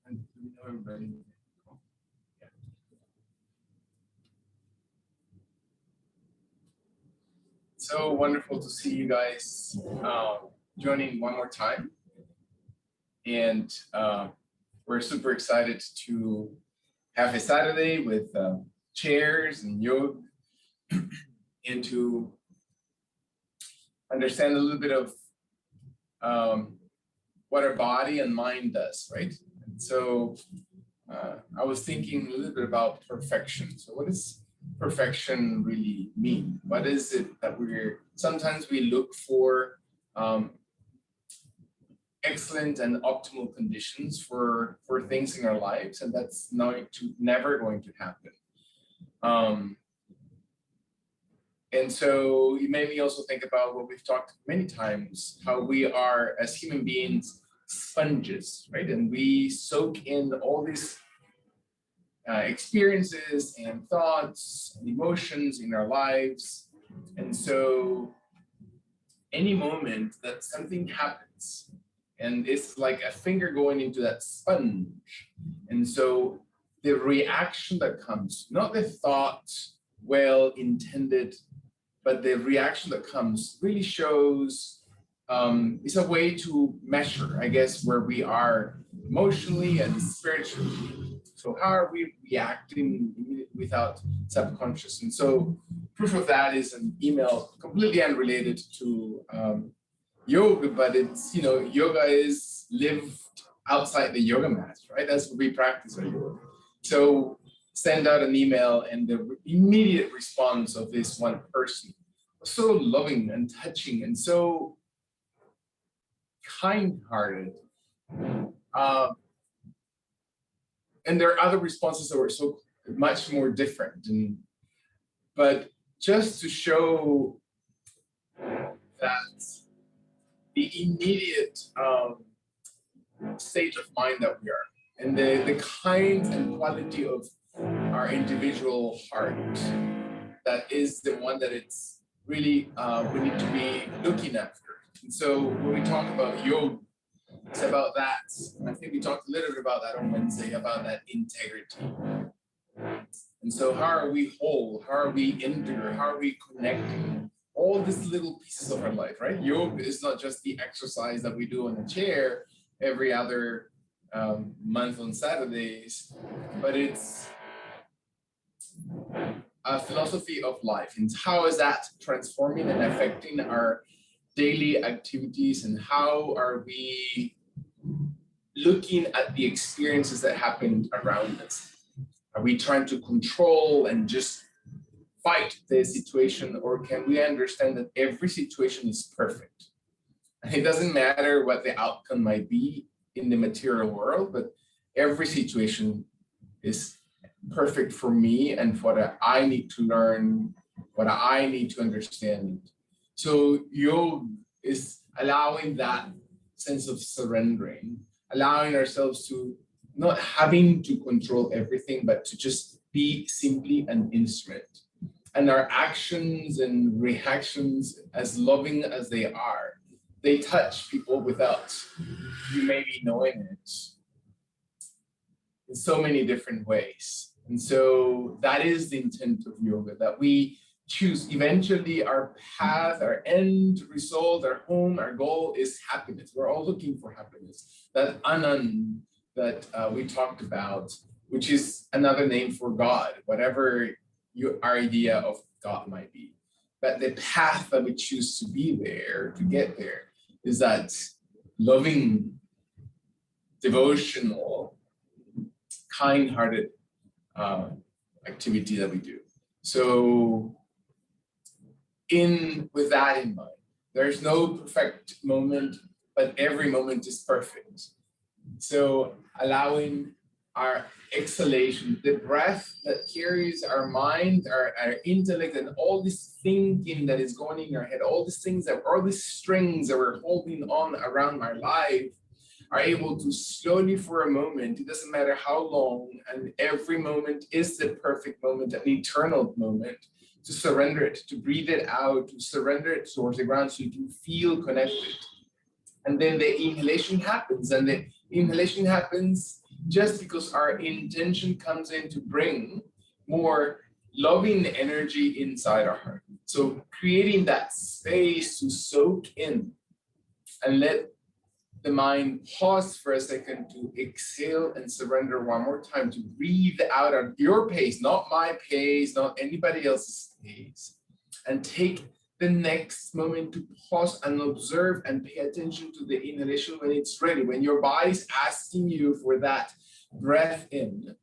And we know everybody. Yeah. So wonderful to see you guys joining one more time. And we're super excited to have a Saturday with chairs and yoga and to understand a little bit of what our body and mind does, right? And so I was thinking a little bit about perfection. So what does perfection really mean? What is it that sometimes we look for excellent and optimal conditions for things in our lives, and that's never going to happen. And so it made me also think about what we've talked many times, how we are as human beings sponges, right? And we soak in all these experiences and thoughts and emotions in our lives. And so any moment that something happens, and it's like a finger going into that sponge. And so the reaction that comes, not the thought, well intended, but the reaction that comes really shows, it's a way to measure, I guess, where we are emotionally and spiritually. So how are we reacting without subconscious? And so proof of that is an email completely unrelated to yoga, but it's, yoga is lived outside the yoga mat, right? That's what we practice our yoga. So send out an email, and the immediate response of this one person was so loving and touching and so kind-hearted. And there are other responses that were so much more different. But just to show that the immediate state of mind that we are, and the kind and quality of our individual heart, that is the one that it's really we need to be looking after. And so when we talk about yoga, it's about that. And I think we talked a little bit about that on Wednesday, about that integrity. And so how are we whole? How are we integral? How are we connecting? All these little pieces of our life, right? Yoga is not just the exercise that we do on a chair every other month on Saturdays, but it's a philosophy of life. And how is that transforming and affecting our daily activities, and how are we looking at the experiences that happened around us? Are we trying to control and just fight the situation, or can we understand that every situation is perfect? And it doesn't matter what the outcome might be in the material world, but every situation is perfect for me and for what I need to learn, what I need to understand. So yoga is allowing that sense of surrendering, allowing ourselves to not having to control everything, but to just be simply an instrument. And our actions and reactions, as loving as they are, they touch people without you maybe knowing it in so many different ways. And so that is the intent of yoga, that we choose eventually our path, our end result, our home, our goal is happiness. We're all looking for happiness. That Anand that we talked about, which is another name for God, whatever our idea of God might be. But the path that we choose to be there, to get there, is that loving, devotional, kind-hearted activity that we do. So with that in mind, there's no perfect moment, but every moment is perfect. So allowing our exhalation, the breath that carries our mind, our intellect, and all this thinking that is going in our head, all these strings that we're holding on around our life, are able to slowly, for a moment, it doesn't matter how long, and every moment is the perfect moment, an eternal moment, to surrender it, to breathe it out, to surrender it towards the ground so you can feel connected. And then the inhalation happens, and the inhalation happens just because our intention comes in to bring more loving energy inside our heart. So creating that space to soak in and let the mind pause for a second to exhale and surrender one more time, to breathe out at your pace, not my pace, not anybody else's pace, and take the next moment to pause and observe and pay attention to the inhalation when it's ready, when your body's asking you for that breath in,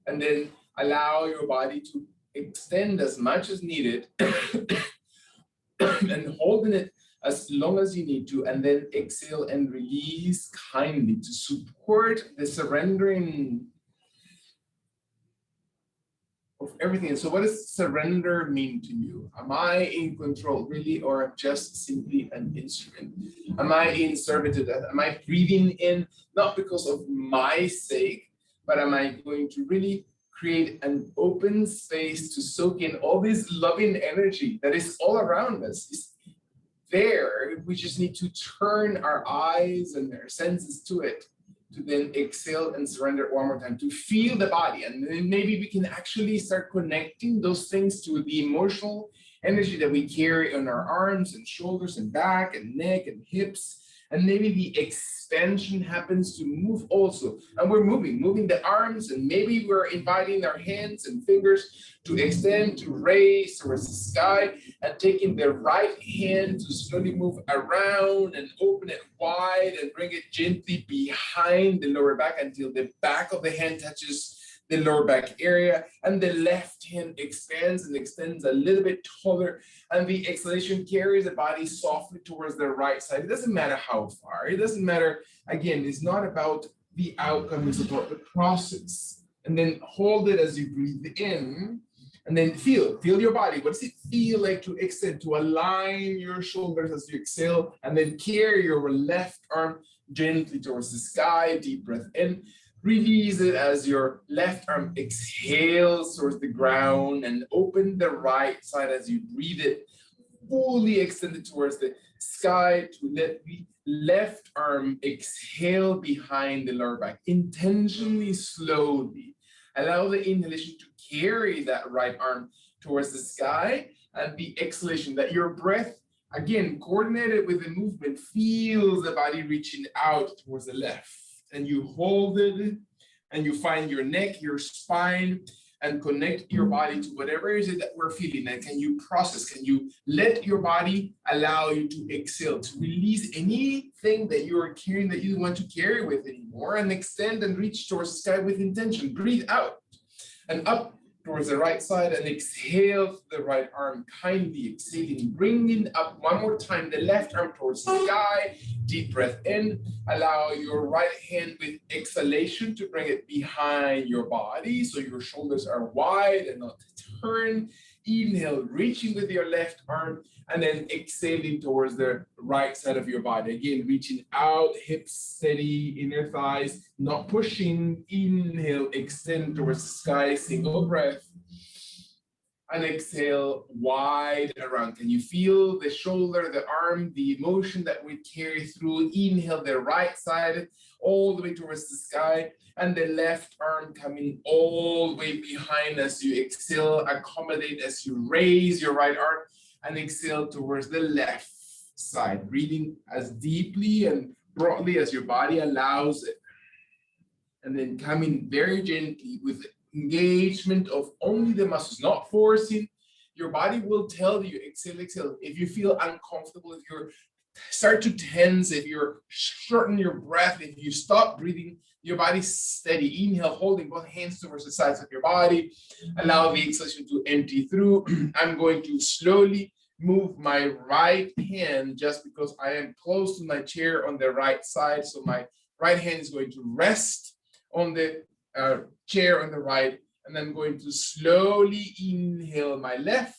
and then allow your body to extend as much as needed and holding it as long as you need to, and then exhale and release kindly to support the surrendering of everything. So what does surrender mean to you? Am I in control really, or just simply an instrument? Am I in servitude? Am I breathing in, not because of my sake, but am I going to really create an open space to soak in all this loving energy that is all around us? It's there, we just need to turn our eyes and our senses to it, to then exhale and surrender one more time, to feel the body. And then maybe we can actually start connecting those things to the emotional energy that we carry on our arms and shoulders and back and neck and hips. And maybe the expansion happens to move also. And we're moving the arms, and maybe we're inviting our hands and fingers to extend, to raise towards the sky, and taking the right hand to slowly move around and open it wide and bring it gently behind the lower back until the back of the hand touches the lower back area, and the left hand expands and extends a little bit taller, and the exhalation carries the body softly towards the right side. It doesn't matter how far, it doesn't matter. Again, it's not about the outcome, it's about the process. And then hold it as you breathe in, and then feel your body. What does it feel like to extend, to align your shoulders as you exhale, and then carry your left arm gently towards the sky. Deep breath in. Release it as your left arm exhales towards the ground, and open the right side as you breathe it, fully extended towards the sky, to let the left arm exhale behind the lower back. Intentionally, slowly, allow the inhalation to carry that right arm towards the sky, and the exhalation, that your breath, again, coordinated with the movement, feels the body reaching out towards the left. And you hold it, and you find your neck, your spine, and connect your body to whatever it is that we're feeling. And can you process? Can you let your body allow you to exhale, to release anything that you are carrying that you don't want to carry with anymore, and extend and reach towards the sky with intention. Breathe out and up towards the right side, and exhale the right arm, kindly exhaling, bringing up one more time the left arm towards the sky. Deep breath in, allow your right hand with exhalation to bring it behind your body, so your shoulders are wide and not turned. Inhale, reaching with your left arm, and then exhaling towards the right side of your body. Again, reaching out, hips steady, inner thighs, not pushing. Inhale, extend towards the sky, single breath. And exhale, wide around. Can you feel the shoulder, the arm, the emotion that we carry through? Inhale, the right side all the way towards the sky, and the left arm coming all the way behind as you exhale. Accommodate as you raise your right arm, and exhale towards the left side, breathing as deeply and broadly as your body allows it. And then coming very gently with engagement of only the muscles, not forcing. Your body will tell you, exhale, exhale. If you feel uncomfortable, if you start to tense, if you shorten your breath, if you stop breathing, your body's steady. Inhale, holding both hands towards the sides of your body. Allow the exhalation to empty through. I'm going to slowly move my right hand, just because I am close to my chair on the right side. So my right hand is going to rest on the chair on the right, and I'm going to slowly inhale my left,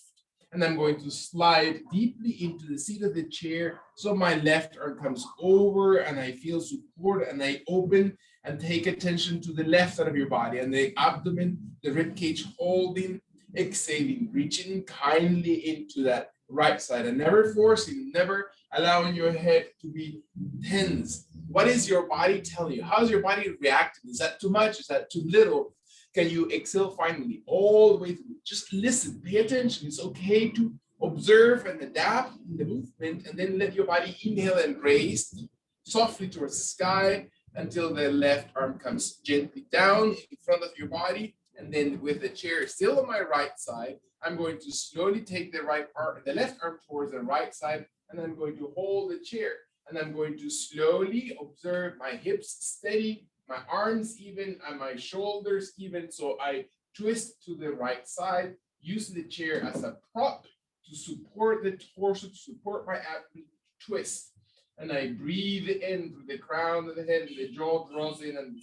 and I'm going to slide deeply into the seat of the chair, so my left arm comes over and I feel support, and I open and take attention to the left side of your body, and the abdomen, the rib cage holding, exhaling, reaching kindly into that right side, and never forcing, never allowing your head to be tense. What is your body telling you? How's your body reacting? Is that too much? Is that too little? Can you exhale finally all the way through? Just listen, pay attention. It's okay to observe and adapt in the movement, and then let your body inhale and raise softly towards the sky until the left arm comes gently down in front of your body. And then with the chair still on my right side, I'm going to slowly take the left arm towards the right side, and I'm going to hold the chair. And I'm going to slowly observe my hips steady, my arms even, and my shoulders even. So I twist to the right side, use the chair as a prop to support the torso, to support my abdomen, twist. And I breathe in through the crown of the head, the jaw draws in, and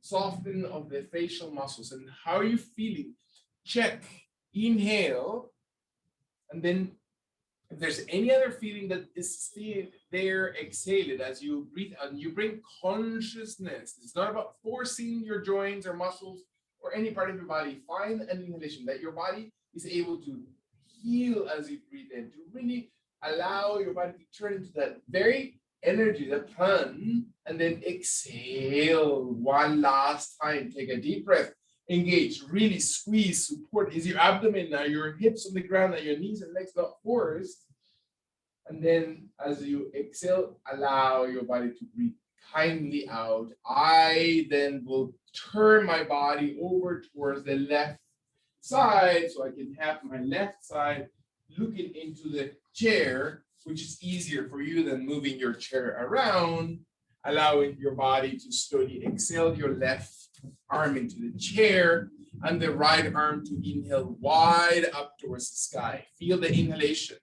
soften of the facial muscles. And how are you feeling? Check, inhale, and then if there's any other feeling that is still there, exhale it as you breathe out. And you bring consciousness. It's not about forcing your joints or muscles or any part of your body. Find an inhalation that your body is able to heal as you breathe in, to really allow your body to turn into that very energy, that plan, and then exhale one last time. Take a deep breath. Engage, really squeeze, support. Is your abdomen now, your hips on the ground, and your knees and legs not forced? And then as you exhale, allow your body to breathe kindly out. I then will turn my body over towards the left side so I can have my left side looking into the chair, which is easier for you than moving your chair around, allowing your body to slowly exhale your left arm into the chair and the right arm to inhale wide up towards the sky. Feel the inhalation.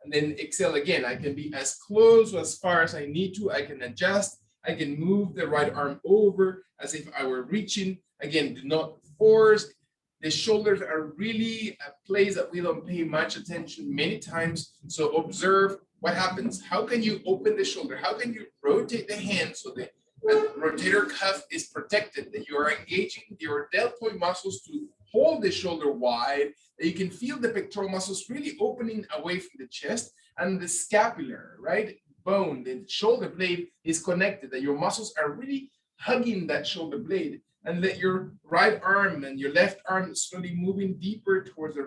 And then exhale again. I can be as close or as far as I need to. I can adjust. I can move the right arm over as if I were reaching. Again, do not force. The shoulders are really a place that we don't pay much attention many times. So observe what happens. How can you open the shoulder? How can you rotate the hand so the rotator cuff is protected, that you are engaging your deltoid muscles to hold the shoulder wide, that you can feel the pectoral muscles really opening away from the chest, and the scapular, right, bone, the shoulder blade is connected, that your muscles are really hugging that shoulder blade, and let your right arm and your left arm slowly moving deeper towards the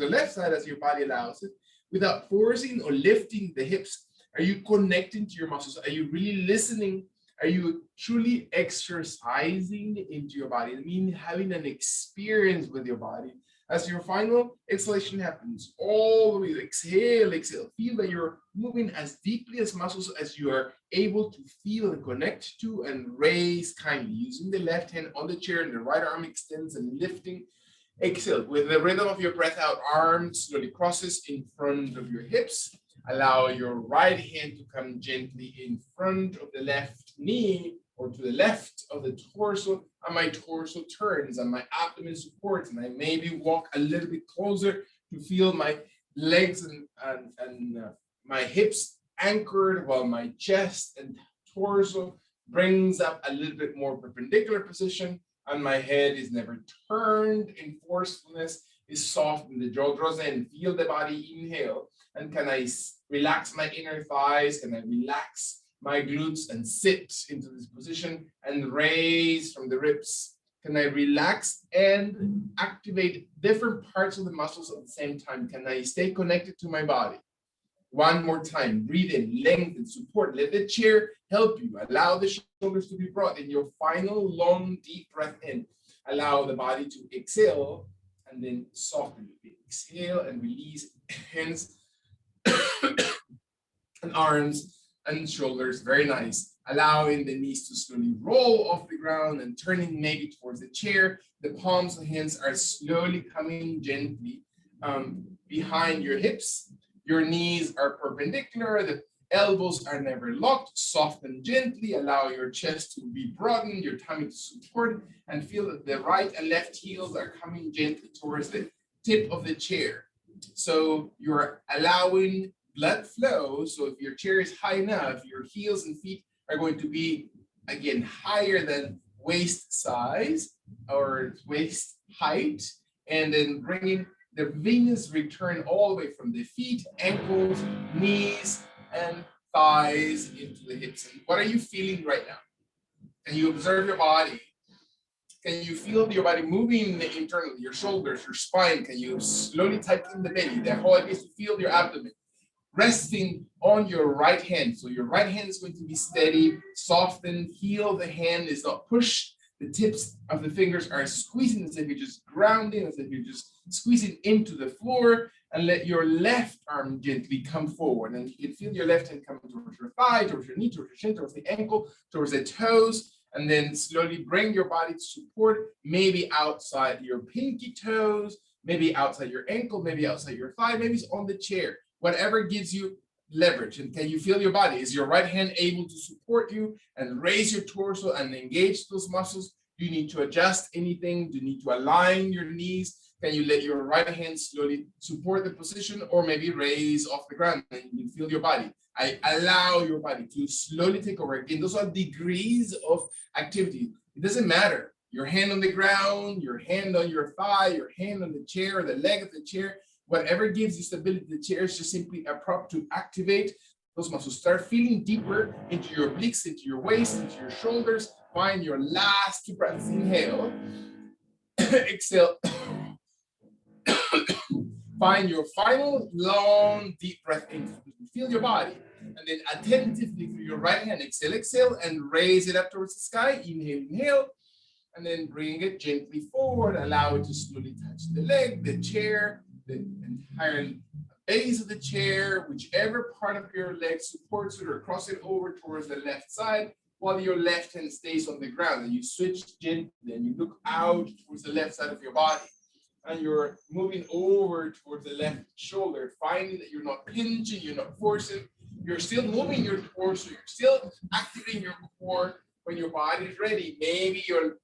left side as your body allows it, without forcing or lifting the hips. Are you connecting to your muscles? Are you really listening? Are you truly exercising into your body? I mean, having an experience with your body. As your final exhalation happens, all the way, exhale, exhale. Feel that you're moving as deeply as muscles as you are able to feel and connect to, and raise kindly, using the left hand on the chair and the right arm extends and lifting. Exhale. With the rhythm of your breath out, arm slowly crosses in front of your hips. Allow your right hand to come gently in front of the left knee or to the left of the torso, and my torso turns and my abdomen supports, and I maybe walk a little bit closer to feel my legs and my hips anchored, while my chest and torso brings up a little bit more perpendicular position, and my head is never turned in forcefulness, is soft, and the jaw draws in. Feel the body inhale. And can I relax my inner thighs? Can I relax my glutes and sit into this position and raise from the ribs? Can I relax and activate different parts of the muscles at the same time? Can I stay connected to my body? One more time, breathe in, lengthen, support. Let the chair help you. Allow the shoulders to be brought in. Your final long, deep breath in. Allow the body to exhale and then soften. Exhale and release hands and arms and shoulders. Very nice. Allowing the knees to slowly roll off the ground and turning maybe towards the chair. The palms of hands are slowly coming gently behind your hips. Your knees are perpendicular. The elbows are never locked. Soften gently. Allow your chest to be broadened, your tummy to support, and feel that the right and left heels are coming gently towards the tip of the chair. So you're allowing blood flow. So if your chair is high enough, your heels and feet are going to be, again, higher than waist size or waist height, and then bringing the venous return all the way from the feet, ankles, knees, and thighs into the hips. And what are you feeling right now? Can you observe your body? Can you feel your body moving internally, your shoulders, your spine? Can you slowly tighten the belly? The whole idea is to feel your abdomen resting on your right hand. So your right hand is going to be steady, soften, heel the hand is not pushed. The tips of the fingers are squeezing as if you're just grounding, as if you're just squeezing into the floor, and let your left arm gently come forward. And you can feel your left hand come towards your thigh, towards your knee, towards your shin, towards the ankle, towards the toes, and then slowly bring your body to support, maybe outside your pinky toes, maybe outside your ankle, maybe outside your thigh, maybe it's on the chair. Whatever gives you leverage. And can you feel your body? Is your right hand able to support you and raise your torso and engage those muscles? Do you need to adjust anything? Do you need to align your knees? Can you let your right hand slowly support the position or maybe raise off the ground and you feel your body? I allow your body to slowly take over. Again, those are degrees of activity. It doesn't matter. Your hand on the ground, your hand on your thigh, your hand on the chair, the leg of the chair, whatever gives you stability. The chair is just simply a prop to activate those muscles. Start feeling deeper into your obliques, into your waist, into your shoulders. Find your last 2 breaths. Inhale. Exhale. Find your final long deep breath in. Feel your body. And then attentively through your right hand, exhale, exhale, and raise it up towards the sky. Inhale, inhale. And then bring it gently forward. Allow it to slowly touch the leg, the chair, the entire base of the chair, whichever part of your leg supports it, or cross it over towards the left side while your left hand stays on the ground. And you switch gently and you look out towards the left side of your body. And you're moving over towards the left shoulder, finding that you're not pinching, you're not forcing, you're still moving your torso, you're still activating your core. When your body is ready, maybe your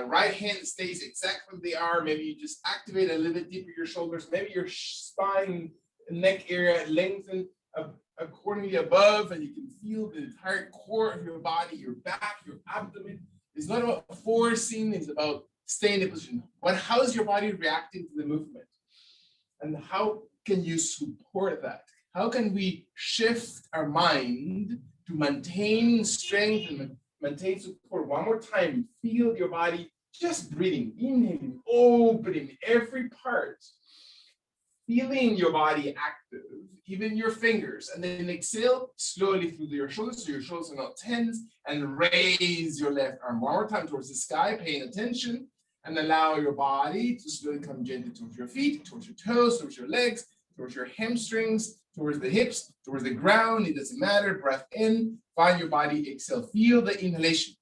right hand stays exactly where they are. Maybe you just activate a little bit deeper your shoulders. Maybe your spine, neck area lengthen accordingly above, and you can feel the entire core of your body, your back, your abdomen. It's not about forcing, it's about staying in position. But how is your body reacting to the movement? And how can you support that? How can we shift our mind to maintain strength and maintain support? One more time, feel your body just breathing, inhaling, opening every part, feeling your body active, even your fingers, and then exhale slowly through your shoulders so your shoulders are not tense, and raise your left arm one more time towards the sky, paying attention, and allow your body to slowly come gently towards your feet, towards your toes, towards your legs, towards your hamstrings, towards the hips, towards the ground. It doesn't matter. Breath in, find your body, exhale, feel the inhalation.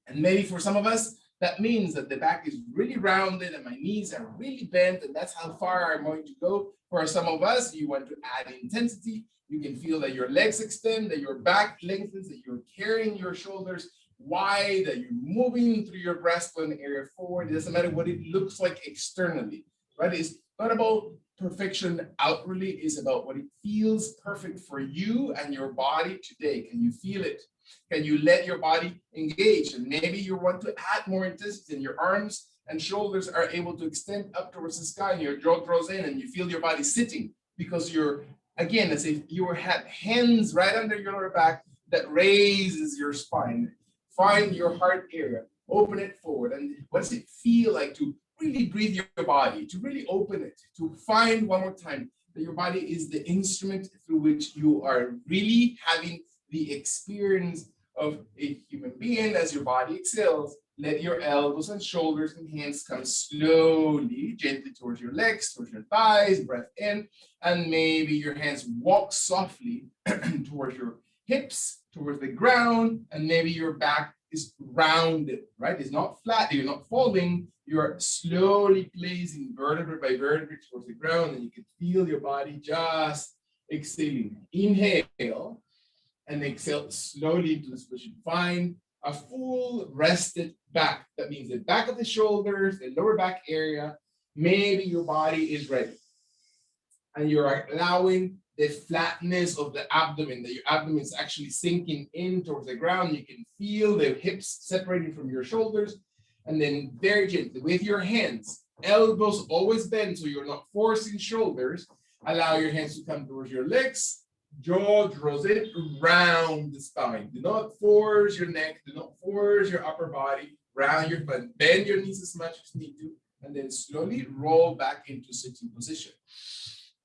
And maybe for some of us, that means that the back is really rounded and my knees are really bent, and that's how far I'm going to go. For some of us, you want to add intensity. You can feel that your legs extend, that your back lengthens, that you're carrying your shoulders wide, that you're moving through your breastbone area forward. It doesn't matter what it looks like externally, right? It's not about perfection outwardly, it's about what it feels perfect for you and your body today. Can you feel it? Can you let your body engage? And maybe you want to add more intensity, and your arms and shoulders are able to extend up towards the sky, and your jaw draws in, and you feel your body sitting because you're, again, as if you had hands right under your lower back that raises your spine. Find your heart area, open it forward. And what does it feel like to really breathe your body, to really open it, to find one more time that your body is the instrument through which you are really having the experience of a human being. As your body exhales, let your elbows and shoulders and hands come slowly, gently towards your legs, towards your thighs, breath in, and maybe your hands walk softly towards your hips, towards the ground, and maybe your back is rounded, right? It's not flat, you're not falling, you're slowly placing vertebrae by vertebrae towards the ground, and you can feel your body just exhaling. Inhale, and exhale slowly into this position. Find a full rested back. That means the back of the shoulders, the lower back area, maybe your body is ready. And you're allowing the flatness of the abdomen, that your abdomen is actually sinking in towards the ground. You can feel the hips separating from your shoulders. And then very gently with your hands, elbows always bent so you're not forcing shoulders. Allow your hands to come towards your legs, Jaw draws in around the spine. Do not force your neck. Do not force your upper body. Round your spine. Bend your knees as much as you need to. And then slowly roll back into sitting position.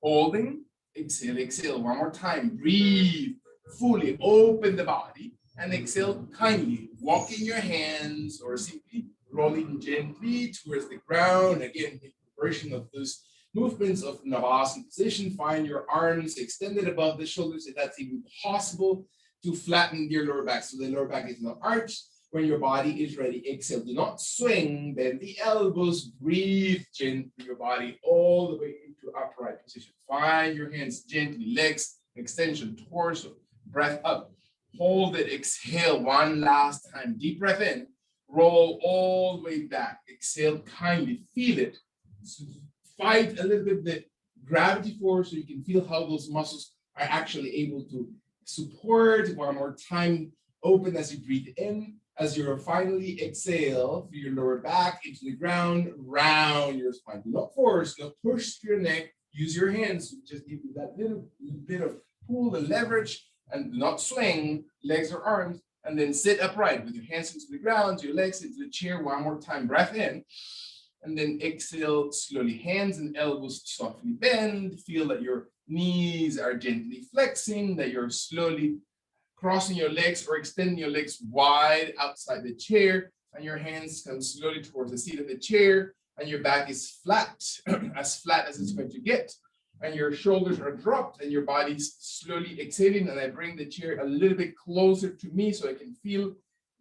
Holding. Exhale, exhale. One more time. Breathe. Fully open the body. And exhale kindly. Walking your hands or simply rolling gently towards the ground. Again, the version of those movements of Navasana position. Find your arms extended above the shoulders if that's even possible to flatten your lower back. So the lower back is not arched. When your body is ready, exhale. Do not swing. Bend the elbows. Breathe gently your body all the way into upright position. Find your hands gently. Legs, extension, torso. Breath up. Hold it. Exhale one last time. Deep breath in. Roll all the way back. Exhale kindly. Feel it. Fight a little bit the gravity force so you can feel how those muscles are actually able to support. One more time. Open as you breathe in. As you finally exhale, feel your lower back into the ground, round your spine. Do not force, do not push your neck. Use your hands to just give you that little bit of pull and leverage, and do not swing legs or arms. And then sit upright with your hands into the ground, your legs into the chair. One more time, breath in. And then exhale slowly. Hands and elbows softly bend. Feel that your knees are gently flexing, that you're slowly crossing your legs or extending your legs wide outside the chair, and your hands come slowly towards the seat of the chair, and your back is flat as it's going to get, and your shoulders are dropped, and your body's slowly exhaling. And I bring the chair a little bit closer to me so I can feel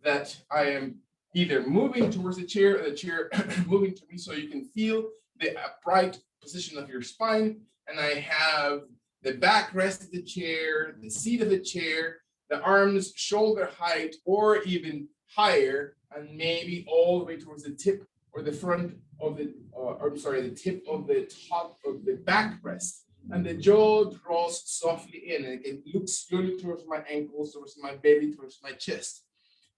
that I am either moving towards the chair or the chair moving to me, so you can feel the upright position of your spine. And I have the backrest of the chair, the seat of the chair, the arms shoulder height or even higher, and maybe all the way towards the tip or the front of the, the tip of the top of the backrest. And the jaw draws softly in, and it can look slowly towards my ankles, towards my belly, towards my chest.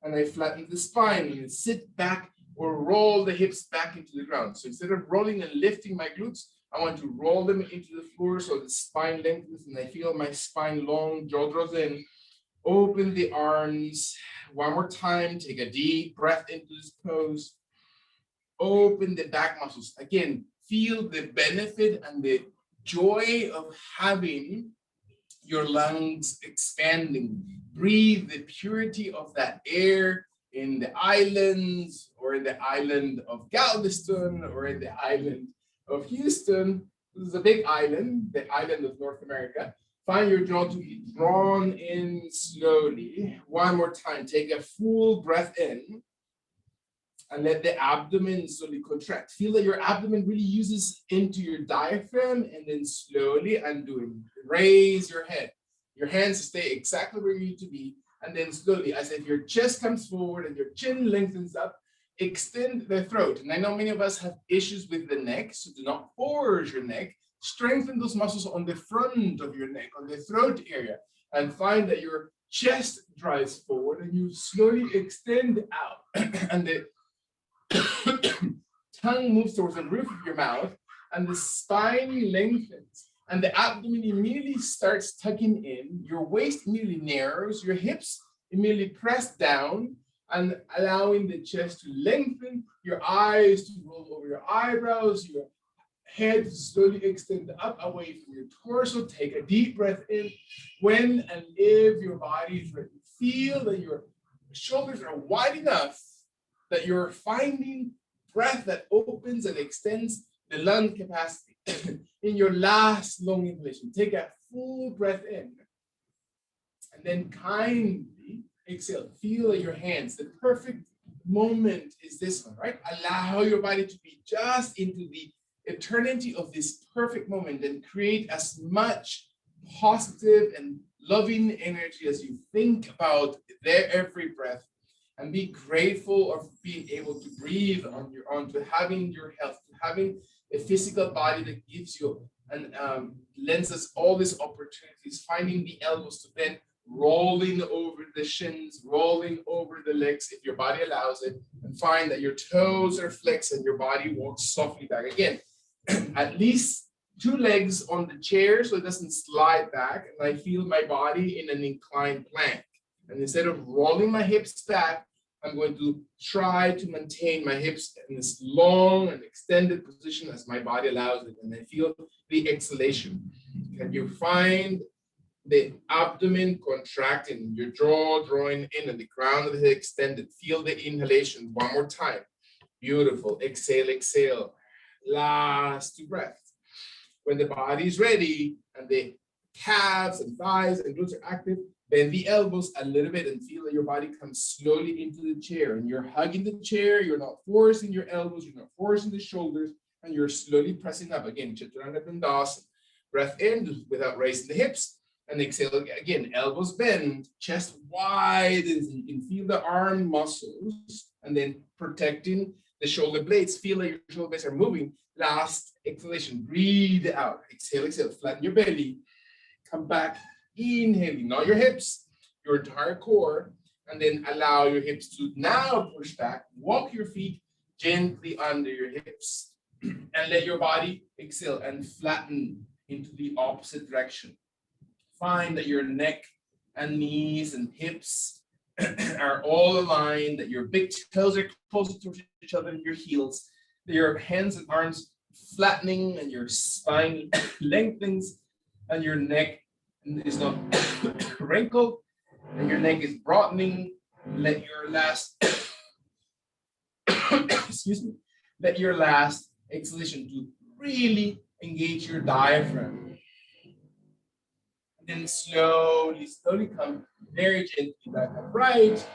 And I flatten the spine and sit back or roll the hips back into the ground. So instead of rolling and lifting my glutes, I want to roll them into the floor so the spine lengthens and I feel my spine long, jaw draws in. Open the arms. One more time. Take a deep breath into this pose. Open the back muscles. Again, feel the benefit and the joy of having your lungs expanding. Breathe the purity of that air in the islands or in the island of Galveston or in the island of Houston. This is a big island, the island of North America. Find your jaw to be drawn in slowly. One more time. Take a full breath in and let the abdomen slowly contract. Feel that your abdomen really uses into your diaphragm, and then slowly undoing. Raise your head. Your hands stay exactly where you need to be, and then slowly, as if your chest comes forward and your chin lengthens up, extend the throat. And I know many of us have issues with the neck, so do not force your neck. Strengthen those muscles on the front of your neck, on the throat area, and find that your chest drives forward and you slowly extend out. And the tongue moves towards the roof of your mouth, and the spine lengthens, and the abdomen immediately starts tucking in. Your waist immediately narrows, your hips immediately press down, and allowing the chest to lengthen, your eyes to roll over your eyebrows, your head slowly extend up away from your torso. Take a deep breath in. When and if your body is ready, feel that your shoulders are wide enough that you're finding breath that opens and extends the lung capacity. In your last long inhalation, take a full breath in and then kindly exhale. Feel your hands. The perfect moment is this one, right? Allow your body to be just into the eternity of this perfect moment and create as much positive and loving energy as you think about their every breath, and be grateful of being able to breathe on your own, to having your health, to having a physical body that gives you and lends us all these opportunities, finding the elbows to bend, rolling over the shins, rolling over the legs if your body allows it, and find that your toes are flexed and your body walks softly back. Again, at least two legs on the chair so it doesn't slide back, and I feel my body in an inclined plank. And instead of rolling my hips back, I'm going to try to maintain my hips in this long and extended position as my body allows it. And I feel the exhalation. Can you find the abdomen contracting, your jaw drawing in, and the crown of the head extended? Feel the inhalation one more time. Beautiful. Exhale, exhale. Last two breaths. When the body is ready and the calves and thighs and glutes are active, bend the elbows a little bit and feel that your body comes slowly into the chair. And you're hugging the chair. You're not forcing your elbows. You're not forcing the shoulders. And you're slowly pressing up. Again, Chaturanga Dandasana. Breath in without raising the hips. And exhale again. Elbows bend. Chest widens. You can feel the arm muscles. And then protecting the shoulder blades. Feel like your shoulder blades are moving. Last exhalation. Breathe out. Exhale, exhale. Flatten your belly. Come back. Inhaling, not your hips, your entire core, and then allow your hips to now push back. Walk your feet gently under your hips and let your body exhale and flatten into the opposite direction. Find that your neck and knees and hips are all aligned, that your big toes are closer to each other than your heels, that your hands and arms flattening and your spine lengthens and your neck is not wrinkled and your neck is broadening. Let your last excuse me, let your last exhalation to really engage your diaphragm. And then slowly come very gently back upright.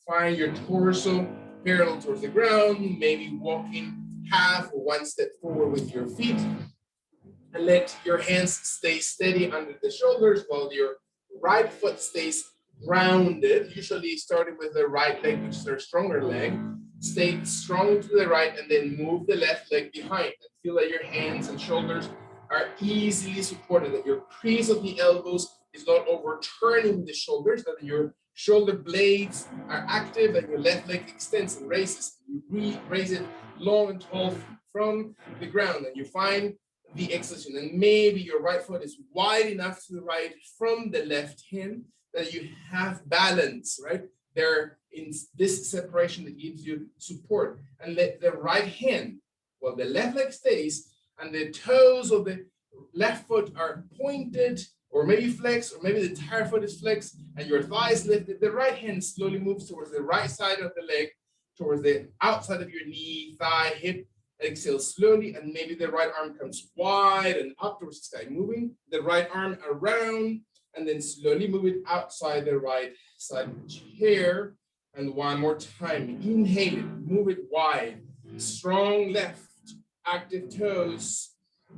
Find your torso parallel towards the ground, maybe walking half or one step forward with your feet. And let your hands stay steady under the shoulders while your right foot stays grounded, usually starting with the right leg, which is our stronger leg. Stay strong to the right and then move the left leg behind. And feel that your hands and shoulders are easily supported, that your crease of the elbows is not overturning the shoulders, that your shoulder blades are active and your left leg extends and raises. You raise it long and tall from the ground, and you find the exhalation, and maybe your right foot is wide enough to the right from the left hand that you have balance, right? There in this separation that gives you support, and let the right hand, while the left leg stays, and the toes of the left foot are pointed, or maybe flexed, or maybe the entire foot is flexed, and your thigh is lifted, the right hand slowly moves towards the right side of the leg, towards the outside of your knee, thigh, hip. Exhale slowly, and maybe the right arm comes wide and up towards the sky, moving the right arm around, and then slowly move it outside the right side of the chair. And one more time, inhale it, move it wide, strong left, active toes.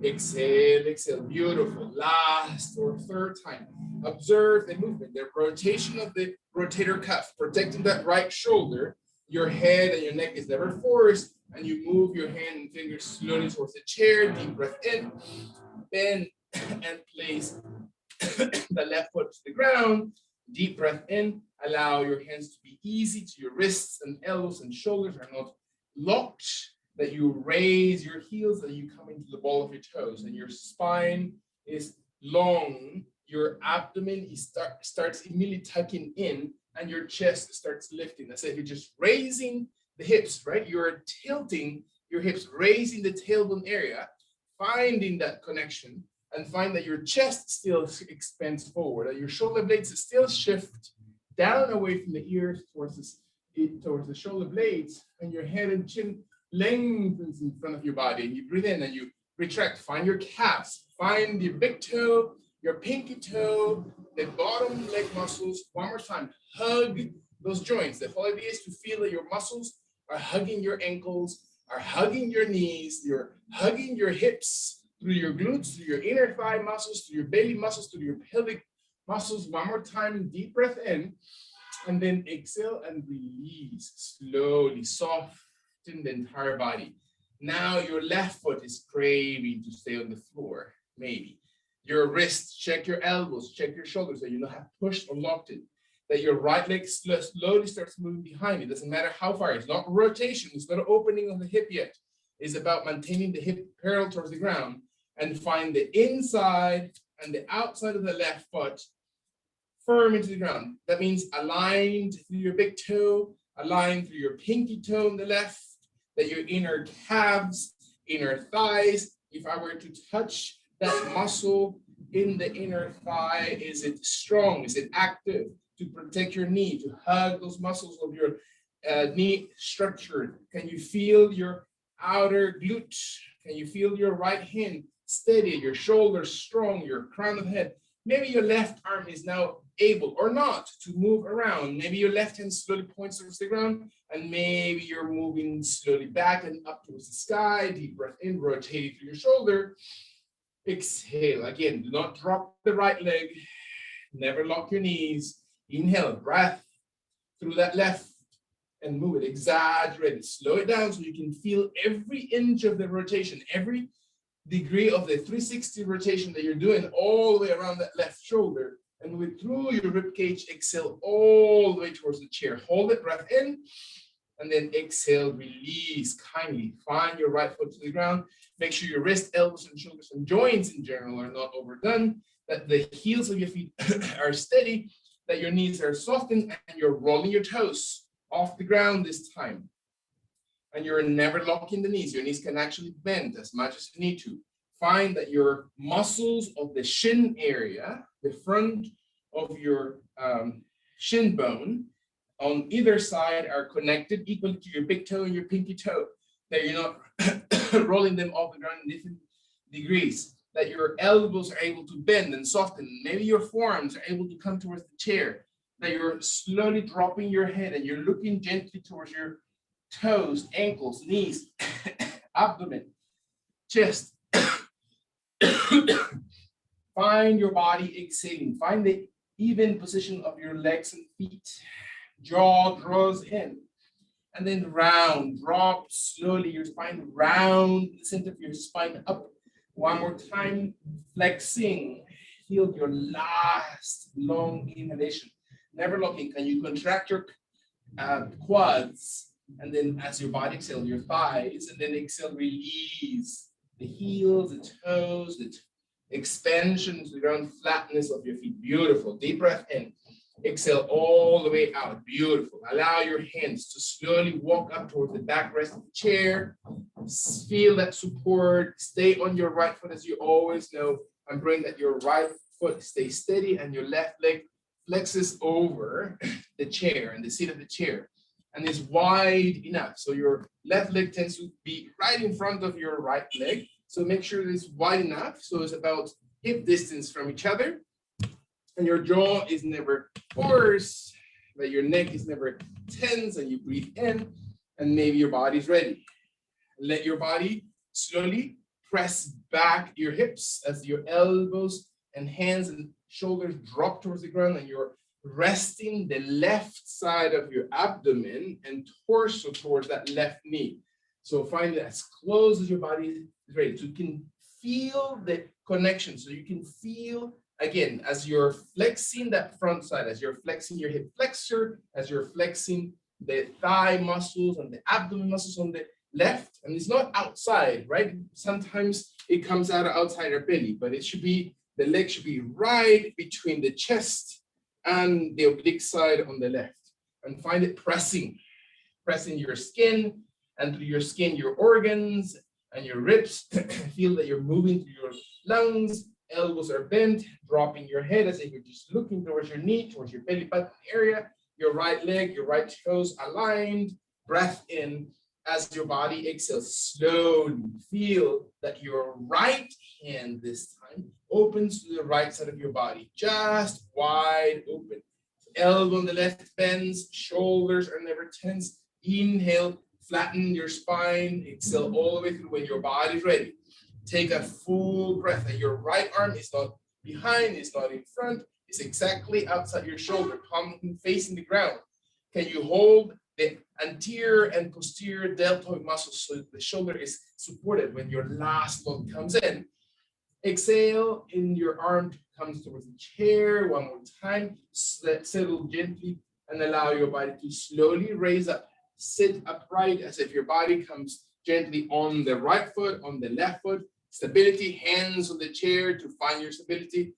Exhale, exhale, beautiful. Last or third time, observe the movement, the rotation of the rotator cuff, protecting that right shoulder. Your head and your neck is never forced, and you move your hand and fingers slowly towards the chair. Deep breath in, bend and place the left foot to the ground. Deep breath in, allow your hands to be easy to your wrists and elbows and shoulders are not locked, that you raise your heels, that you come into the ball of your toes, and your spine is long, your abdomen starts immediately tucking in, and your chest starts lifting. As if you're just raising the hips, right? You're tilting your hips, raising the tailbone area, finding that connection, and find that your chest still expands forward, that your shoulder blades still shift down away from the ears towards the shoulder blades, and your head and chin lengthens in front of your body. And you breathe in and you retract. Find your calves, find your big toe, your pinky toe, the bottom leg muscles. One more time, hug those joints. The whole idea is to feel that your muscles are hugging your ankles, are hugging your knees, you're hugging your hips through your glutes, through your inner thigh muscles, through your belly muscles, through your pelvic muscles. One more time, deep breath in, and then exhale and release. Slowly soften the entire body. Now your left foot is craving to stay on the floor, maybe. Your wrists, check your elbows, check your shoulders, that you don't have pushed or locked it. That your right leg slowly starts moving behind. It doesn't matter how far. It's not rotation. It's not an opening of the hip yet. It's about maintaining the hip parallel towards the ground and find the inside and the outside of the left foot firm into the ground. That means aligned through your big toe, aligned through your pinky toe on the left, that your inner calves, inner thighs. If I were to touch that muscle in the inner thigh, is it strong? Is it active to protect your knee, to hug those muscles of your knee structure? Can you feel your outer glute? Can you feel your right hand steady, your shoulders strong, your crown of the head? Maybe your left arm is now able or not to move around. Maybe your left hand slowly points towards the ground, and maybe you're moving slowly back and up towards the sky. Deep breath in, rotating through your shoulder. Exhale. Again, do not drop the right leg. Never lock your knees. Inhale, breath through that left and move it. Exaggerate it. Slow it down so you can feel every inch of the rotation, every degree of the 360 rotation that you're doing all the way around that left shoulder, and move it through your rib cage. Exhale all the way towards the chair. Hold it, breath in, and then exhale, release kindly. Find your right foot to the ground. Make sure your wrist, elbows, and shoulders and joints in general are not overdone, that the heels of your feet are steady, that your knees are softened, and you're rolling your toes off the ground this time. And you're never locking the knees. Your knees can actually bend as much as you need to. Find that your muscles of the shin area, the front of your shin bone on either side, are connected equally to your big toe and your pinky toe, that you're not rolling them off the ground in different degrees, that your elbows are able to bend and soften. Maybe your forearms are able to come towards the chair, that you're slowly dropping your head and you're looking gently towards your toes, ankles, knees, abdomen, chest. Find your body exhaling. Find the even position of your legs and feet. Jaw draws in. And then round, drop slowly your spine, round the center of your spine up. One more time, flexing. Feel your last long inhalation. Never locking. Can you contract your quads? And then as your body exhale, your thighs, and then exhale, release the heels, the toes, the expansion to the ground, flatness of your feet. Beautiful. Deep breath in. Exhale all the way out. Beautiful. Allow your hands to slowly walk up towards the backrest of the chair. Feel that support. Stay on your right foot as you always know, and bring that your right foot stays steady and your left leg flexes over the chair and the seat of the chair, and is wide enough. So your left leg tends to be right in front of your right leg. So make sure it's wide enough. So it's about hip distance from each other. And your jaw is never coarse, that your neck is never tense, and you breathe in, and maybe your body's ready. Let your body slowly press back your hips as your elbows and hands and shoulders drop towards the ground, and you're resting the left side of your abdomen and torso towards that left knee. So find it as close as your body is ready. So you can feel the connection. So you can feel, again, as you're flexing that front side, as you're flexing your hip flexor, as you're flexing the thigh muscles and the abdomen muscles on the left, and it's not outside, right? Sometimes it comes out of outside our belly, but it should be, the leg should be right between the chest and the oblique side on the left, and find it pressing your skin, and through your skin, your organs and your ribs. Feel that you're moving through your lungs, elbows are bent, dropping your head as if you're just looking towards your knee, towards your belly button area, your right leg, your right toes aligned, breath in. As your body exhales, slowly feel that your right hand this time opens to the right side of your body, just wide open. Elbow on the left bends, shoulders are never tense. Inhale, flatten your spine, exhale all the way through when your body's ready. Take a full breath, and your right arm is not behind, it's not in front, it's exactly outside your shoulder, palm facing the ground. Can you hold the anterior and posterior deltoid muscles so the shoulder is supported when your last load comes in? Exhale, in your arm comes towards the chair. One more time, settle gently and allow your body to slowly raise up. Sit upright as if your body comes gently on the right foot, on the left foot, Stability, hands on the chair to find your stability.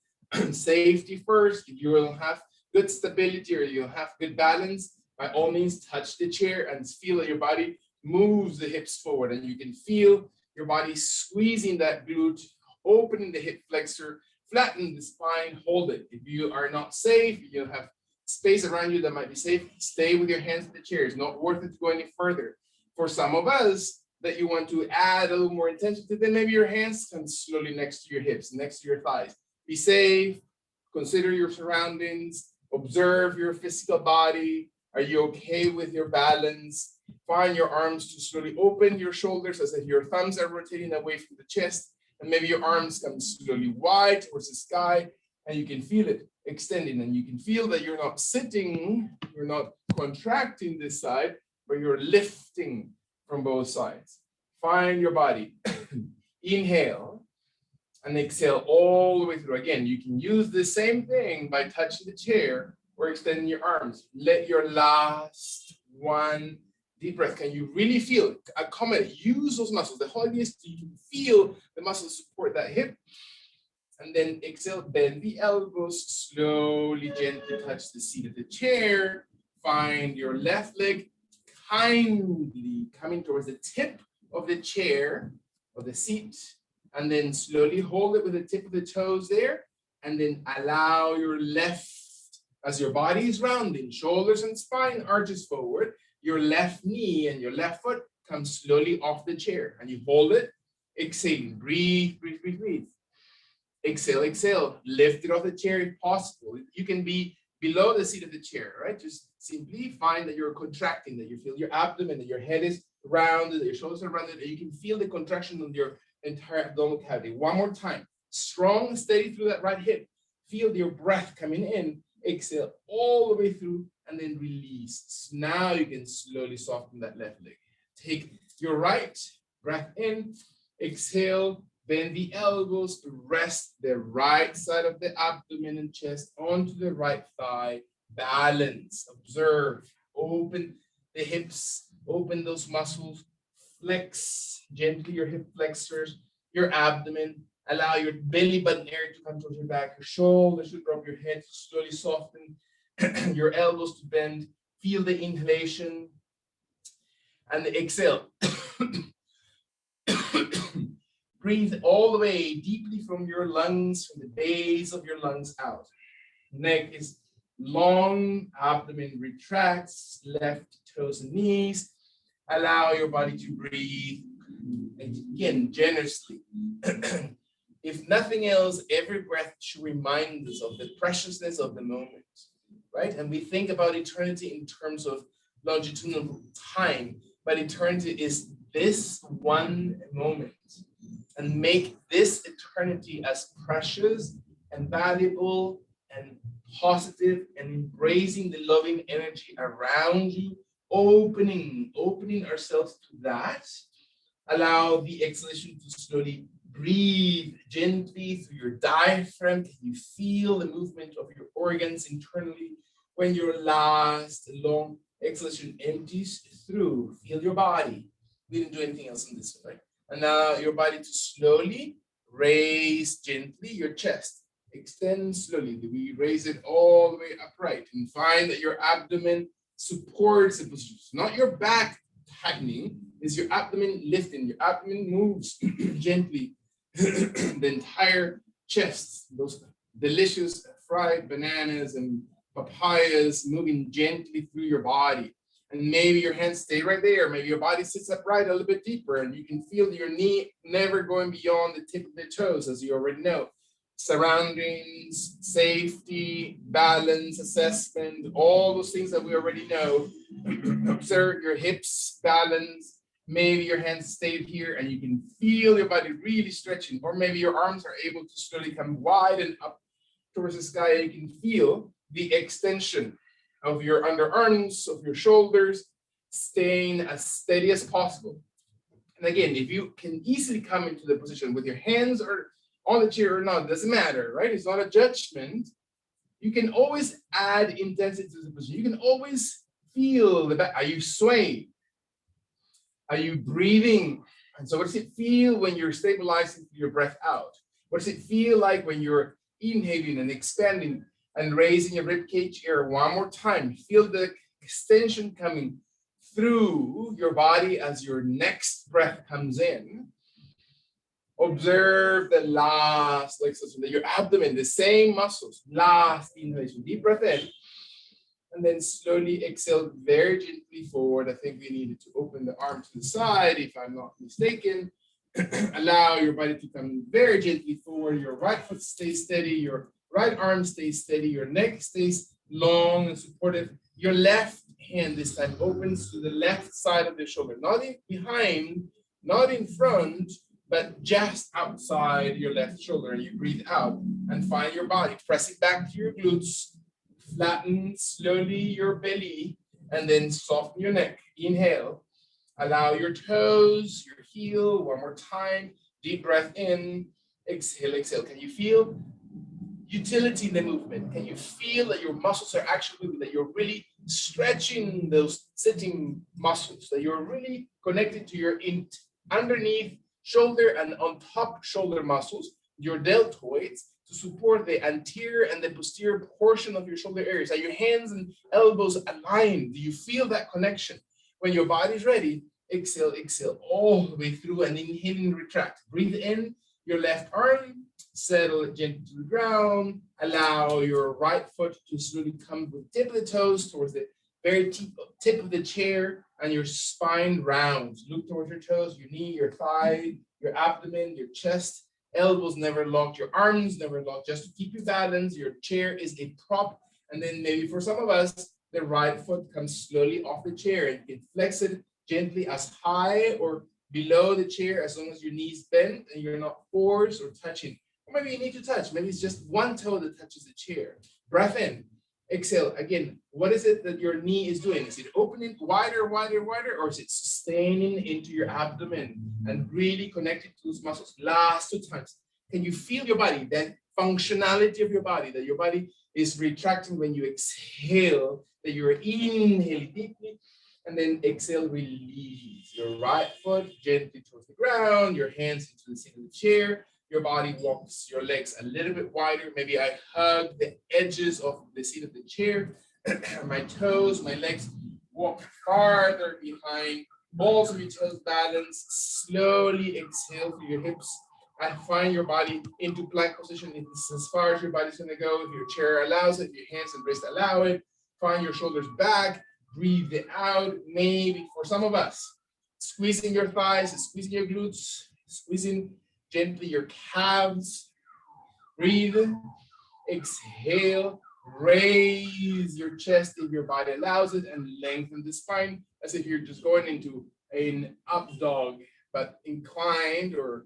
Safety first. If you don't have good stability or you don't have good balance, by all means, touch the chair and feel that your body moves the hips forward, and you can feel your body squeezing that glute, opening the hip flexor, flatten the spine, hold it. If you are not safe, you have space around you that might be safe, stay with your hands in the chair. It's not worth it to go any further. For some of us that you want to add a little more intensity, then maybe your hands come slowly next to your hips, next to your thighs. Be safe, consider your surroundings, observe your physical body. Are you okay with your balance? Find your arms to slowly open your shoulders as if your thumbs are rotating away from the chest, and maybe your arms come slowly wide towards the sky, and you can feel it extending, and you can feel that you're not sitting, you're not contracting this side, but you're lifting from both sides. Find your body. Inhale and exhale all the way through. Again, you can use the same thing by touching the chair or extending your arms. Let your last one deep breath. Can you really feel it? Accommodate, use those muscles. The whole idea is you can feel the muscles support that hip. And then exhale, bend the elbows, slowly, gently touch the seat of the chair. Find your left leg kindly coming towards the tip of the chair or the seat, and then slowly hold it with the tip of the toes there, and then allow your left, as your body is rounding, shoulders and spine arches forward, your left knee and your left foot come slowly off the chair, and you hold it, exhaling, breathe, breathe, breathe, breathe. Exhale, exhale, lift it off the chair if possible. You can be below the seat of the chair, right? Just simply find that you're contracting, that you feel your abdomen, that your head is rounded, that your shoulders are rounded, and you can feel the contraction on your entire abdominal cavity. One more time, strong and steady through that right hip. Feel your breath coming in, exhale all the way through, and then release. Now you can slowly soften that left leg. Take your right breath in, exhale, bend the elbows to rest the right side of the abdomen and chest onto the right thigh. Balance, observe, open the hips, open those muscles, flex gently your hip flexors, your abdomen, allow your belly button area to come towards your back, your shoulders should drop, your head to slowly soften, your elbows to bend, feel the inhalation, and the exhale. Breathe all the way deeply from your lungs, from the base of your lungs out. Neck is long, abdomen retracts, left toes and knees. Allow your body to breathe, again, generously. If nothing else, every breath should remind us of the preciousness of the moment, right? And we think about eternity in terms of longitudinal time, but eternity is this one moment. And make this eternity as precious and valuable and positive, and embracing the loving energy around you, opening ourselves to that. Allow the exhalation to slowly breathe gently through your diaphragm. Can you feel the movement of your organs internally when your last long exhalation empties through? Feel your body. We didn't do anything else in this one, right? Allow your body to slowly raise gently your chest. Extend slowly. We raise it all the way upright, and find that your abdomen supports the position. Not your back tightening, is your abdomen lifting. Your abdomen moves gently. The entire chest, those delicious fried bananas and papayas moving gently through your body. And maybe your hands stay right there. Maybe your body sits upright a little bit deeper, and you can feel your knee never going beyond the tip of the toes, as you already know. Surroundings, safety, balance, assessment, all those things that we already know. Observe your hips, balance. Maybe your hands stay here and you can feel your body really stretching, or maybe your arms are able to slowly come wide and up towards the sky, and you can feel the extension of your underarms, of your shoulders, staying as steady as possible. And again, if you can easily come into the position with your hands or on the chair or not, doesn't matter, right? It's not a judgment. You can always add intensity to the position. You can always feel the back. Are you swaying? Are you breathing And so what does it feel when you're stabilizing your breath out? What does it feel like when you're inhaling and expanding and raising your rib cage air one more time? Feel the extension coming through your body as your next breath comes in. Observe the last exhalation, your abdomen, the same muscles. Last inhalation, deep breath in. And then slowly exhale very gently forward. I think we needed to open the arm to the side, if I'm not mistaken. Allow your body to come very gently forward. Your right foot stays steady. Your right arm stays steady. Your neck stays long and supportive. Your left hand this time opens to the left side of the shoulder. Not in behind, not in front, but just outside your left shoulder. And you breathe out and find your body. Press it back to your glutes. Flatten slowly your belly and then soften your neck. Inhale. Allow your toes, your heel, one more time. Deep breath in. Exhale, exhale. Can you feel utility in the movement? Can you feel that your muscles are actually moving, that you're really stretching those sitting muscles, that you're really connected to your underneath shoulder and on top shoulder muscles, your deltoids, to support the anterior and the posterior portion of your shoulder areas? Are your hands and elbows aligned? Do you feel that connection? When your body's ready, exhale, exhale all the way through and inhaling, retract. Breathe in your left arm, settle it gently to the ground. Allow your right foot to slowly come with tip of the toes towards the very tip of the chair, and your spine rounds. Look towards your toes, your knee, your thigh, your abdomen, your chest. Elbows never locked, your arms never locked, just to keep you balanced. Your chair is a prop. And then maybe for some of us, the right foot comes slowly off the chair, and you can flex it gently as high or below the chair as long as your knees bend and you're not forced or touching. Or maybe you need to touch. Maybe it's just one toe that touches the chair. Breath in. Exhale. Again, what is it that your knee is doing? Is it opening wider, wider, wider, or is it sustaining into your abdomen and really connected to those muscles? Last 2 times. Can you feel your body, that functionality of your body, that your body is retracting when you exhale, that you're inhaling deeply, and then exhale, release. Your right foot gently towards the ground, your hands into the seat of the chair. Your body walks your legs a little bit wider. Maybe I hug the edges of the seat of the chair. My toes, my legs walk farther behind. Balls of your toes balance. Slowly exhale through your hips and find your body into plank position. It's as far as your body's gonna go. If your chair allows it, if your hands and wrists allow it, find your shoulders back. Breathe it out. Maybe for some of us, squeezing your thighs, squeezing your glutes, squeezing gently your calves. Breathe, exhale, raise your chest if your body allows it, and lengthen the spine as if you're just going into an up dog, but inclined or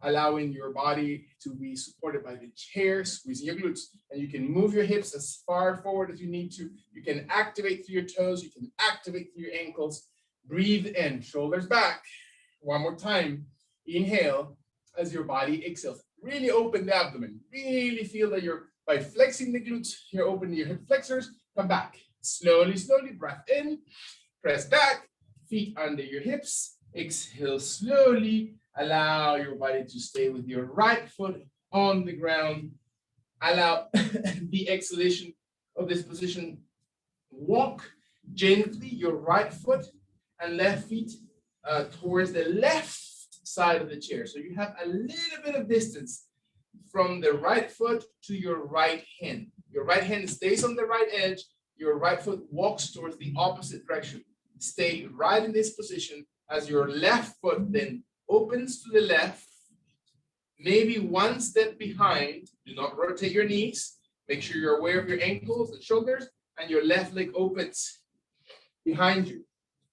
allowing your body to be supported by the chair, squeezing your glutes. And you can move your hips as far forward as you need to. You can activate through your toes. You can activate through your ankles. Breathe in, shoulders back. One more time. Inhale as your body exhales. Really open the abdomen. Really feel that you're, by flexing the glutes, you're opening your hip flexors. Come back. Slowly, slowly, breath in. Press back. Feet under your hips. Exhale slowly. Allow your body to stay with your right foot on the ground. Allow the exhalation of this position. Walk gently your right foot and left feet towards the left side of the chair. So you have a little bit of distance from the right foot to your right hand. Your right hand stays on the right edge. Your right foot walks towards the opposite direction. Stay right in this position as your left foot then opens to the left, maybe one step behind. Do not rotate your knees. Make sure you're aware of your ankles and shoulders, and your left leg opens behind you.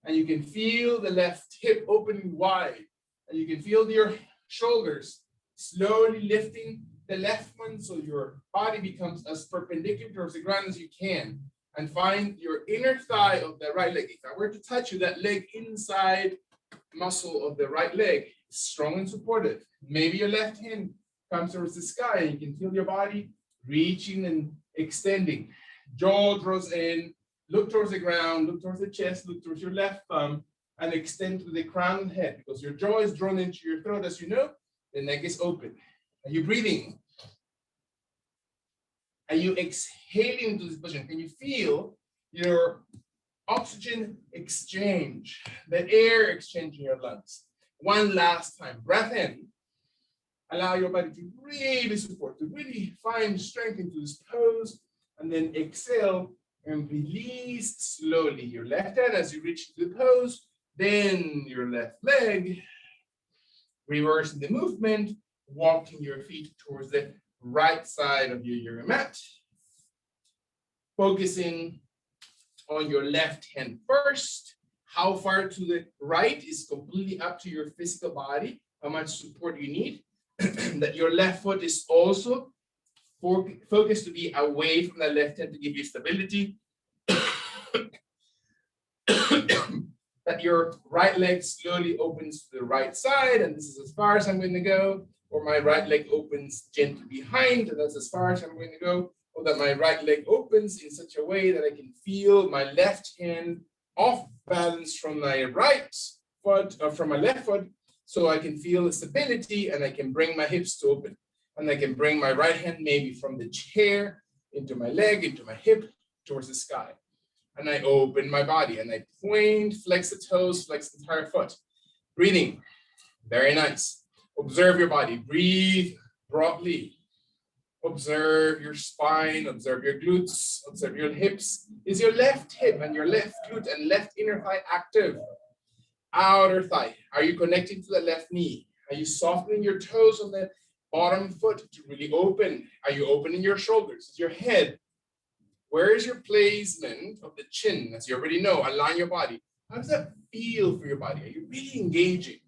And you can feel the left hip opening wide, and you can feel your shoulders slowly lifting the left one so your body becomes as perpendicular towards the ground as you can. And find your inner thigh of the right leg. If I were to touch you, that leg inside muscle of the right leg is strong and supportive. Maybe your left hand comes towards the sky and you can feel your body reaching and extending. Jaw draws in, look towards the ground, look towards the chest, look towards your left thumb, and extend to the crown and head because your jaw is drawn into your throat, as you know. The neck is open. Are you breathing? Are you exhaling into this position? Can you feel your oxygen exchange, the air exchange in your lungs? One last time, breath in. Allow your body to really support, to really find strength into this pose, and then exhale and release slowly your left hand as you reach the pose, then your left leg, reversing the movement, walking your feet towards the right side of your yoga mat, focusing on your left hand first. How far to the right is completely up to your physical body, how much support you need. That your left foot is also focused to be away from the left hand to give you stability. That your right leg slowly opens to the right side, and this is as far as I'm going to go. Or my right leg opens gently behind, and that's as far as I'm going to go. Or that my right leg opens in such a way that I can feel my left hand off balance from my right foot, or from my left foot, so I can feel the stability and I can bring my hips to open. And I can bring my right hand maybe from the chair into my leg, into my hip, towards the sky. And I open my body and I point, flex the toes, flex the entire foot. Breathing, very nice. Observe your body, breathe broadly. Observe your spine, observe your glutes, observe your hips. Is your left hip and your left glute and left inner thigh active? Outer thigh. Are you connecting to the left knee? Are you softening your toes on the bottom foot to really open? Are you opening your shoulders? Is your head? Where is your placement of the chin? As you already know, align your body. How does that feel for your body? Are you really engaging?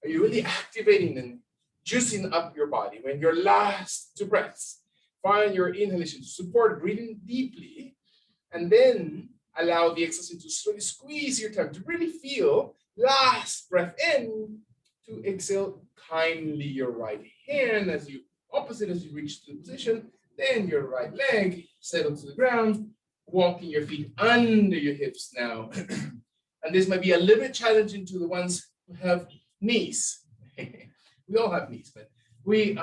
Are you really activating and juicing up your body? When your last two breaths, find your inhalation to support breathing deeply, and then allow the exhalation to slowly squeeze your tongue to really feel. Last breath in, to exhale kindly your right hand as you reach the position, then your right leg settle to the ground, walking your feet under your hips now. And this might be a little bit challenging to the ones who have knees. We all have knees, but we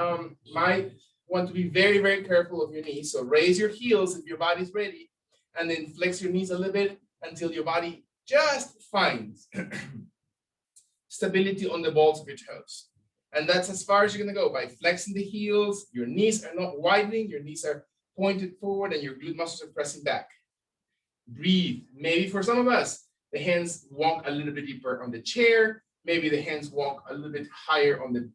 might want to be very, very careful of your knees. So raise your heels if your body's ready, and then flex your knees a little bit until your body just finds stability on the balls of your toes. And that's as far as you're going to go by flexing the heels. Your knees are not widening, your knees are pointed forward, and your glute muscles are pressing back. Breathe. Maybe for some of us, the hands walk a little bit deeper on the chair. Maybe the hands walk a little bit higher on the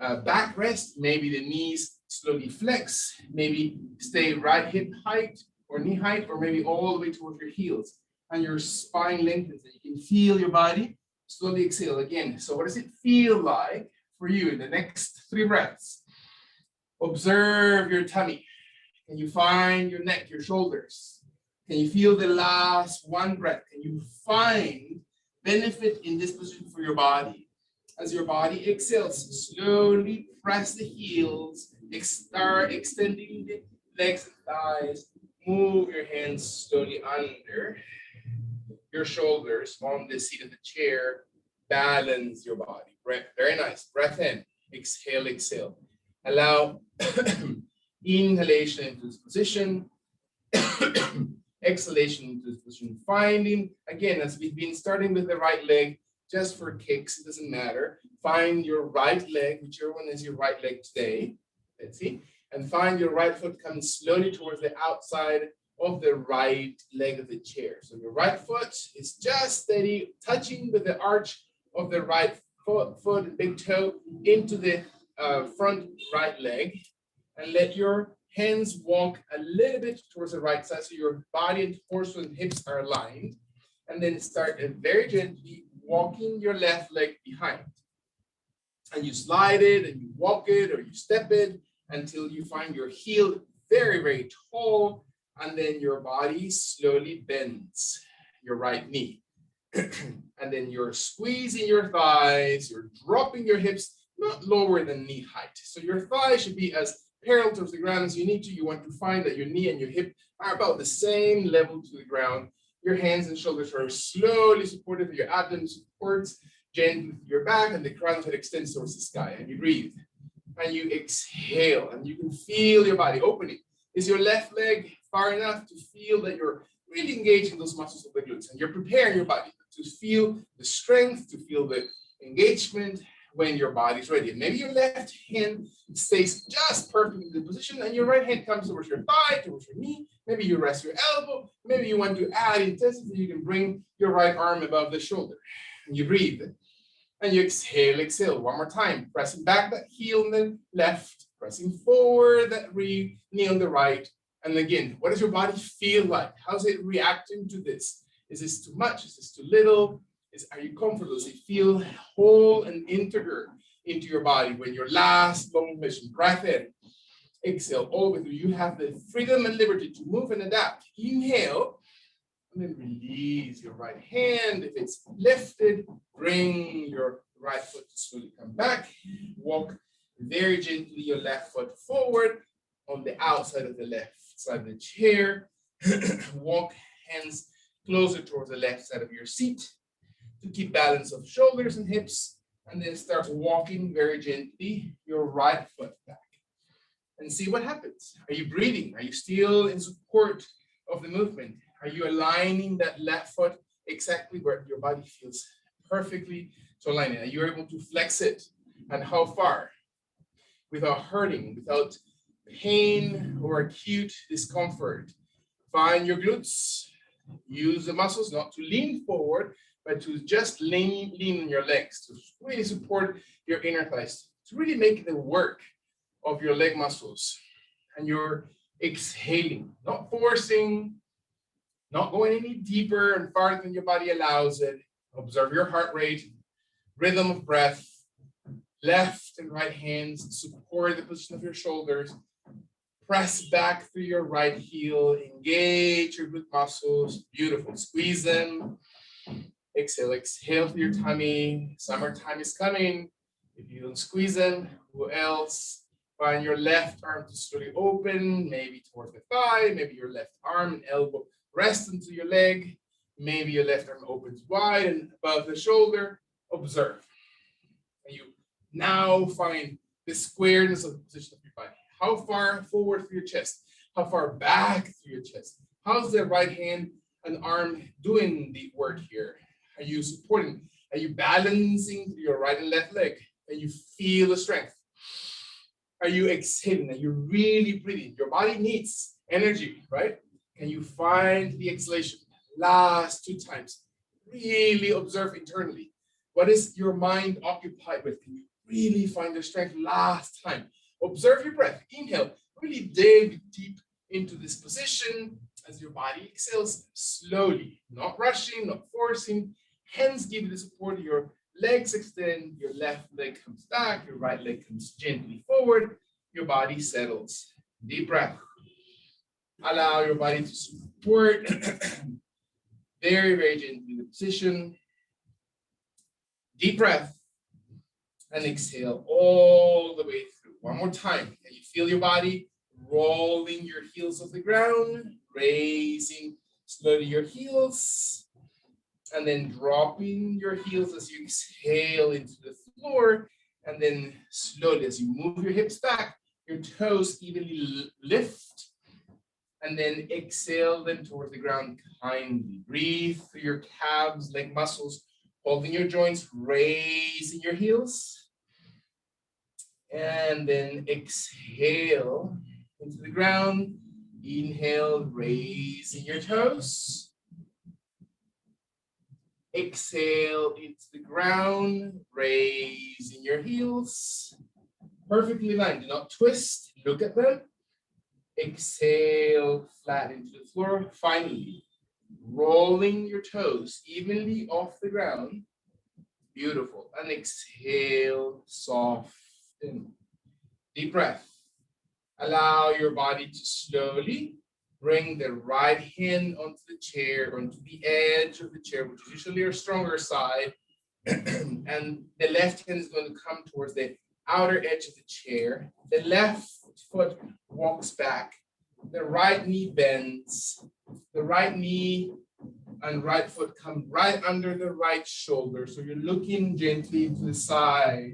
backrest. Maybe the knees slowly flex. Maybe stay right hip height or knee height, or maybe all the way towards your heels. And your spine lengthens, and you can feel your body. Slowly exhale again. So what does it feel like for you in the next 3 breaths? Observe your tummy. Can you find your neck, your shoulders? Can you feel the last 1 breath? Can you find benefit in this position for your body? As your body exhales, slowly press the heels, start extending the legs and thighs. Move your hands slowly under your shoulders on the seat of the chair. Balance your body. Breath, very nice. Breath in. Exhale, exhale. Allow inhalation into this position. Exhalation into this position. Finding, again, as we've been starting with the right leg, just for kicks, it doesn't matter. Find your right leg, whichever one is your right leg today. Let's see. And find your right foot coming slowly towards the outside of the right leg of the chair. So your right foot is just steady, touching with the arch of the right foot and big toe into the front right leg. And let your hands walk a little bit towards the right side so your body and torso and hips are aligned. And then start very gently walking your left leg behind. And you slide it and you walk it or you step it until you find your heel very, very tall. And then your body slowly bends your right knee. And then you're squeezing your thighs, you're dropping your hips, not lower than knee height. So your thighs should be as parallel to the ground as you need to. You want to find that your knee and your hip are about the same level to the ground. Your hands and shoulders are slowly supported. Your abdomen supports gently with your back, and the crown of the head extends towards the sky. And you breathe. And you exhale, and you can feel your body opening. Is your left leg far enough to feel that you're really engaging those muscles of the glutes, and you're preparing your body to feel the strength, to feel the engagement when your body's ready. And maybe your left hand stays just perfectly in the position, and your right hand comes towards your thigh, towards your knee. Maybe you rest your elbow. Maybe you want to add intensity. You can bring your right arm above the shoulder. And you breathe. And you exhale, exhale. One more time. Pressing back that heel on the left. Pressing forward that knee on the right. And again, what does your body feel like? How's it reacting to this? Is this too much? Is this too little? Are you comfortable? Does it feel whole and integral into your body when your last long mission? Breath in. Exhale all the way through. You have the freedom and liberty to move and adapt. Inhale. And then release your right hand. If it's lifted, bring your right foot to slowly come back. Walk very gently your left foot forward on the outside of the left side of the chair. Walk hands closer towards the left side of your seat to keep balance of shoulders and hips. And then start walking very gently your right foot back. And see what happens. Are you breathing? Are you still in support of the movement? Are you aligning that left foot exactly where your body feels perfectly to align it? Are you able to flex it? And how far? Without hurting, without pain or acute discomfort. Find your glutes. Use the muscles not to lean forward, but to just lean on your legs, to really support your inner thighs, to really make the work of your leg muscles. And you're exhaling, not forcing, not going any deeper and farther than your body allows it. Observe your heart rate, rhythm of breath, left and right hands support the position of your shoulders. Press back through your right heel, engage your glute muscles. Beautiful. Squeeze them. Exhale, exhale through your tummy. Summertime is coming. If you don't squeeze them, who else? Find your left arm to slowly open, maybe towards the thigh, maybe your left arm and elbow rest into your leg. Maybe your left arm opens wide and above the shoulder. Observe. And you now find the squareness of the position of your body. How far forward through your chest? How far back through your chest? How's the right hand and arm doing the work here? Are you supporting? Are you balancing your right and left leg? And you feel the strength? Are you exhaling? Are you really breathing? Your body needs energy, right? Can you find the exhalation? Last 2 times. Really observe internally. What is your mind occupied with? Can you really find the strength? Last time. Observe your breath. Inhale. Really dig deep into this position as your body exhales slowly. Not rushing, not forcing. Hands give you the support. Your legs extend. Your left leg comes back. Your right leg comes gently forward. Your body settles. Deep breath. Allow your body to support very, very gently the position. Deep breath. And exhale all the way through. One more time. Can you feel your body rolling your heels off the ground? Raising slowly your heels. And then dropping your heels as you exhale into the floor. And then slowly as you move your hips back, your toes evenly lift. And then exhale them toward the ground kindly. Breathe through your calves, leg muscles, holding your joints, raising your heels. And then exhale into the ground. Inhale, raising your toes. Exhale into the ground, raising your heels. Perfectly aligned. Do not twist. Look at them. Exhale, flat into the floor. Finally, rolling your toes evenly off the ground. Beautiful. And exhale, soften. Deep breath. Allow your body to slowly bring the right hand onto the chair, onto the edge of the chair, which is usually your stronger side. And the left hand is going to come towards the outer edge of the chair. The left foot walks back. The right knee bends. The right knee and right foot come right under the right shoulder. So you're looking gently to the side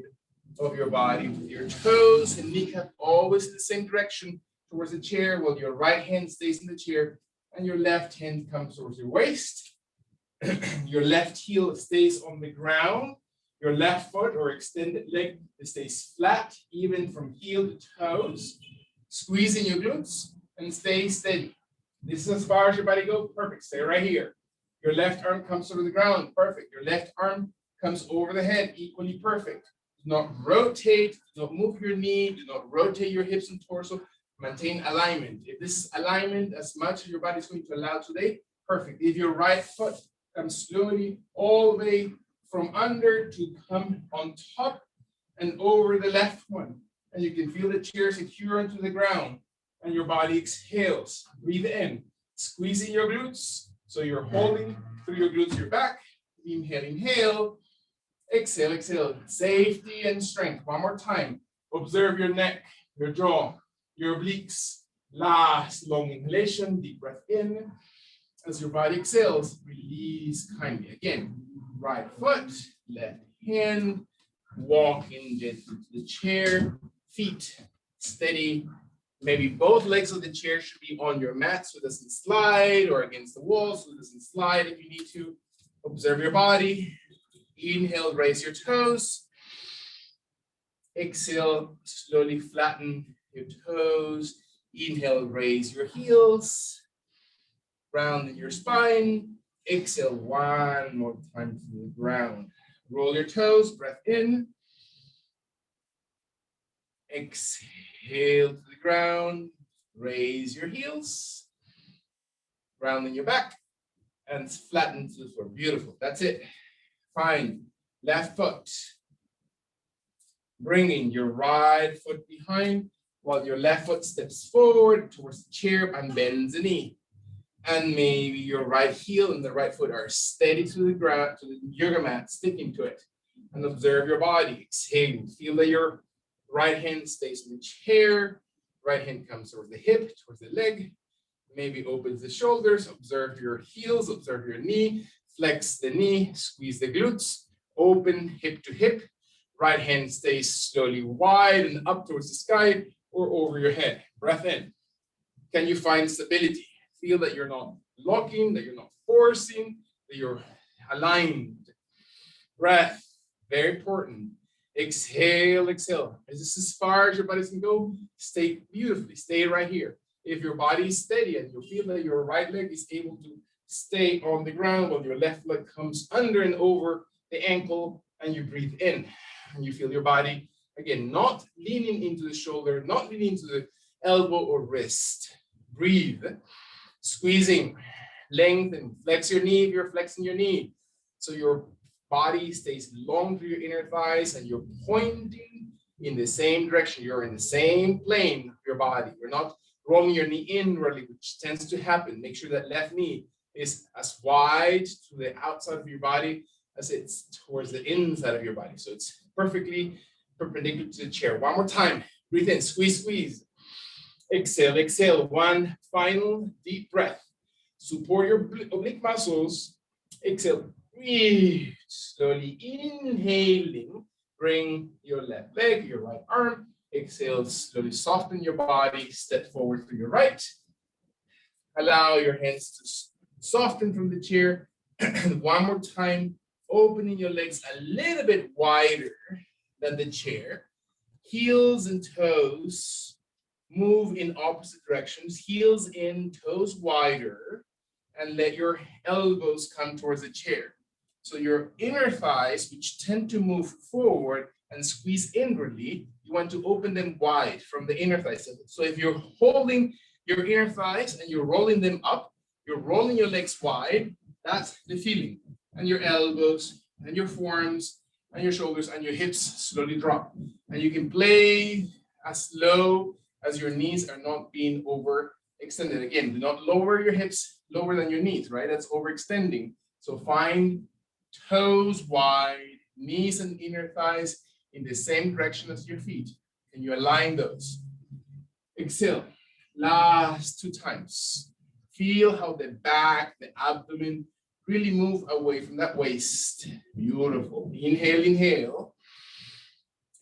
of your body with your toes and kneecap always in the same direction towards the chair, while your right hand stays in the chair and your left hand comes towards your waist. Your left heel stays on the ground. Your left foot or extended leg stays flat, even from heel to toes. Squeezing your glutes and stay steady. This is as far as your body goes. Perfect. Stay right here. Your left arm comes over the ground. Perfect. Your left arm comes over the head. Equally perfect. Do not rotate. Do not move your knee. Do not rotate your hips and torso. Maintain alignment. If this is alignment as much as your body is going to allow today, perfect. If your right foot comes slowly all the way from under to come on top and over the left one. And you can feel the chair secure into the ground and your body exhales. Breathe in, squeezing your glutes. So you're holding through your glutes, your back. Inhale, inhale. Exhale, exhale. Safety and strength. One more time. Observe your neck, your jaw, your obliques. Last long inhalation, deep breath in. As your body exhales, release kindly. Again, right foot, left hand, walking gently to the chair, feet steady. Maybe both legs of the chair should be on your mat so it doesn't slide, or against the wall so it doesn't slide if you need to. Observe your body. Inhale, raise your toes. Exhale, slowly flatten your toes. Inhale, raise your heels. Round in your spine. Exhale one more time to the ground. Roll your toes, breath in. Exhale to the ground. Raise your heels. Round in your back and flatten to the floor. Beautiful. That's it. Fine. Left foot. Bringing your right foot behind while your left foot steps forward towards the chair and bends the knee. And maybe your right heel and the right foot are steady to the ground, to the yoga mat, sticking to it. And observe your body. Exhale. Feel that your right hand stays in the chair. Right hand comes towards the hip, towards the leg. Maybe opens the shoulders. Observe your heels. Observe your knee. Flex the knee. Squeeze the glutes. Open hip to hip. Right hand stays slowly wide and up towards the sky or over your head. Breath in. Can you find stability? Feel that you're not locking, that you're not forcing, that you're aligned. Breath, very important. Exhale, exhale. As this is as far as your body can go, stay beautifully, stay right here. If your body is steady and you feel that your right leg is able to stay on the ground while your left leg comes under and over the ankle, and you breathe in, and you feel your body, again, not leaning into the shoulder, not leaning into the elbow or wrist. Breathe. Squeezing, lengthen, flex your knee if you're flexing your knee. So your body stays long through your inner thighs and you're pointing in the same direction. You're in the same plane of your body. You're not rolling your knee inwardly, which tends to happen. Make sure that left knee is as wide to the outside of your body as it's towards the inside of your body. So it's perfectly perpendicular to the chair. One more time. Breathe in, squeeze, squeeze. Exhale, exhale. One final deep breath. Support your oblique muscles. Exhale, breathe. Slowly inhaling. Bring your left leg, your right arm. Exhale, slowly soften your body. Step forward to your right. Allow your hands to soften from the chair. One more time, opening your legs a little bit wider than the chair. Heels and toes move in opposite directions, heels in, toes wider, and let your elbows come towards the chair. So your inner thighs, which tend to move forward and squeeze inwardly, you want to open them wide from the inner thighs. So if you're holding your inner thighs and you're rolling them up, you're rolling your legs wide, that's the feeling. And your elbows and your forearms and your shoulders and your hips slowly drop. And you can play as low as your knees are not being overextended. Again, do not lower your hips lower than your knees, right? That's overextending. So find toes wide, knees and inner thighs in the same direction as your feet. Can you align those? Exhale. Last two times. feel how the back, the abdomen really move away from that waist. Beautiful. Inhale, inhale.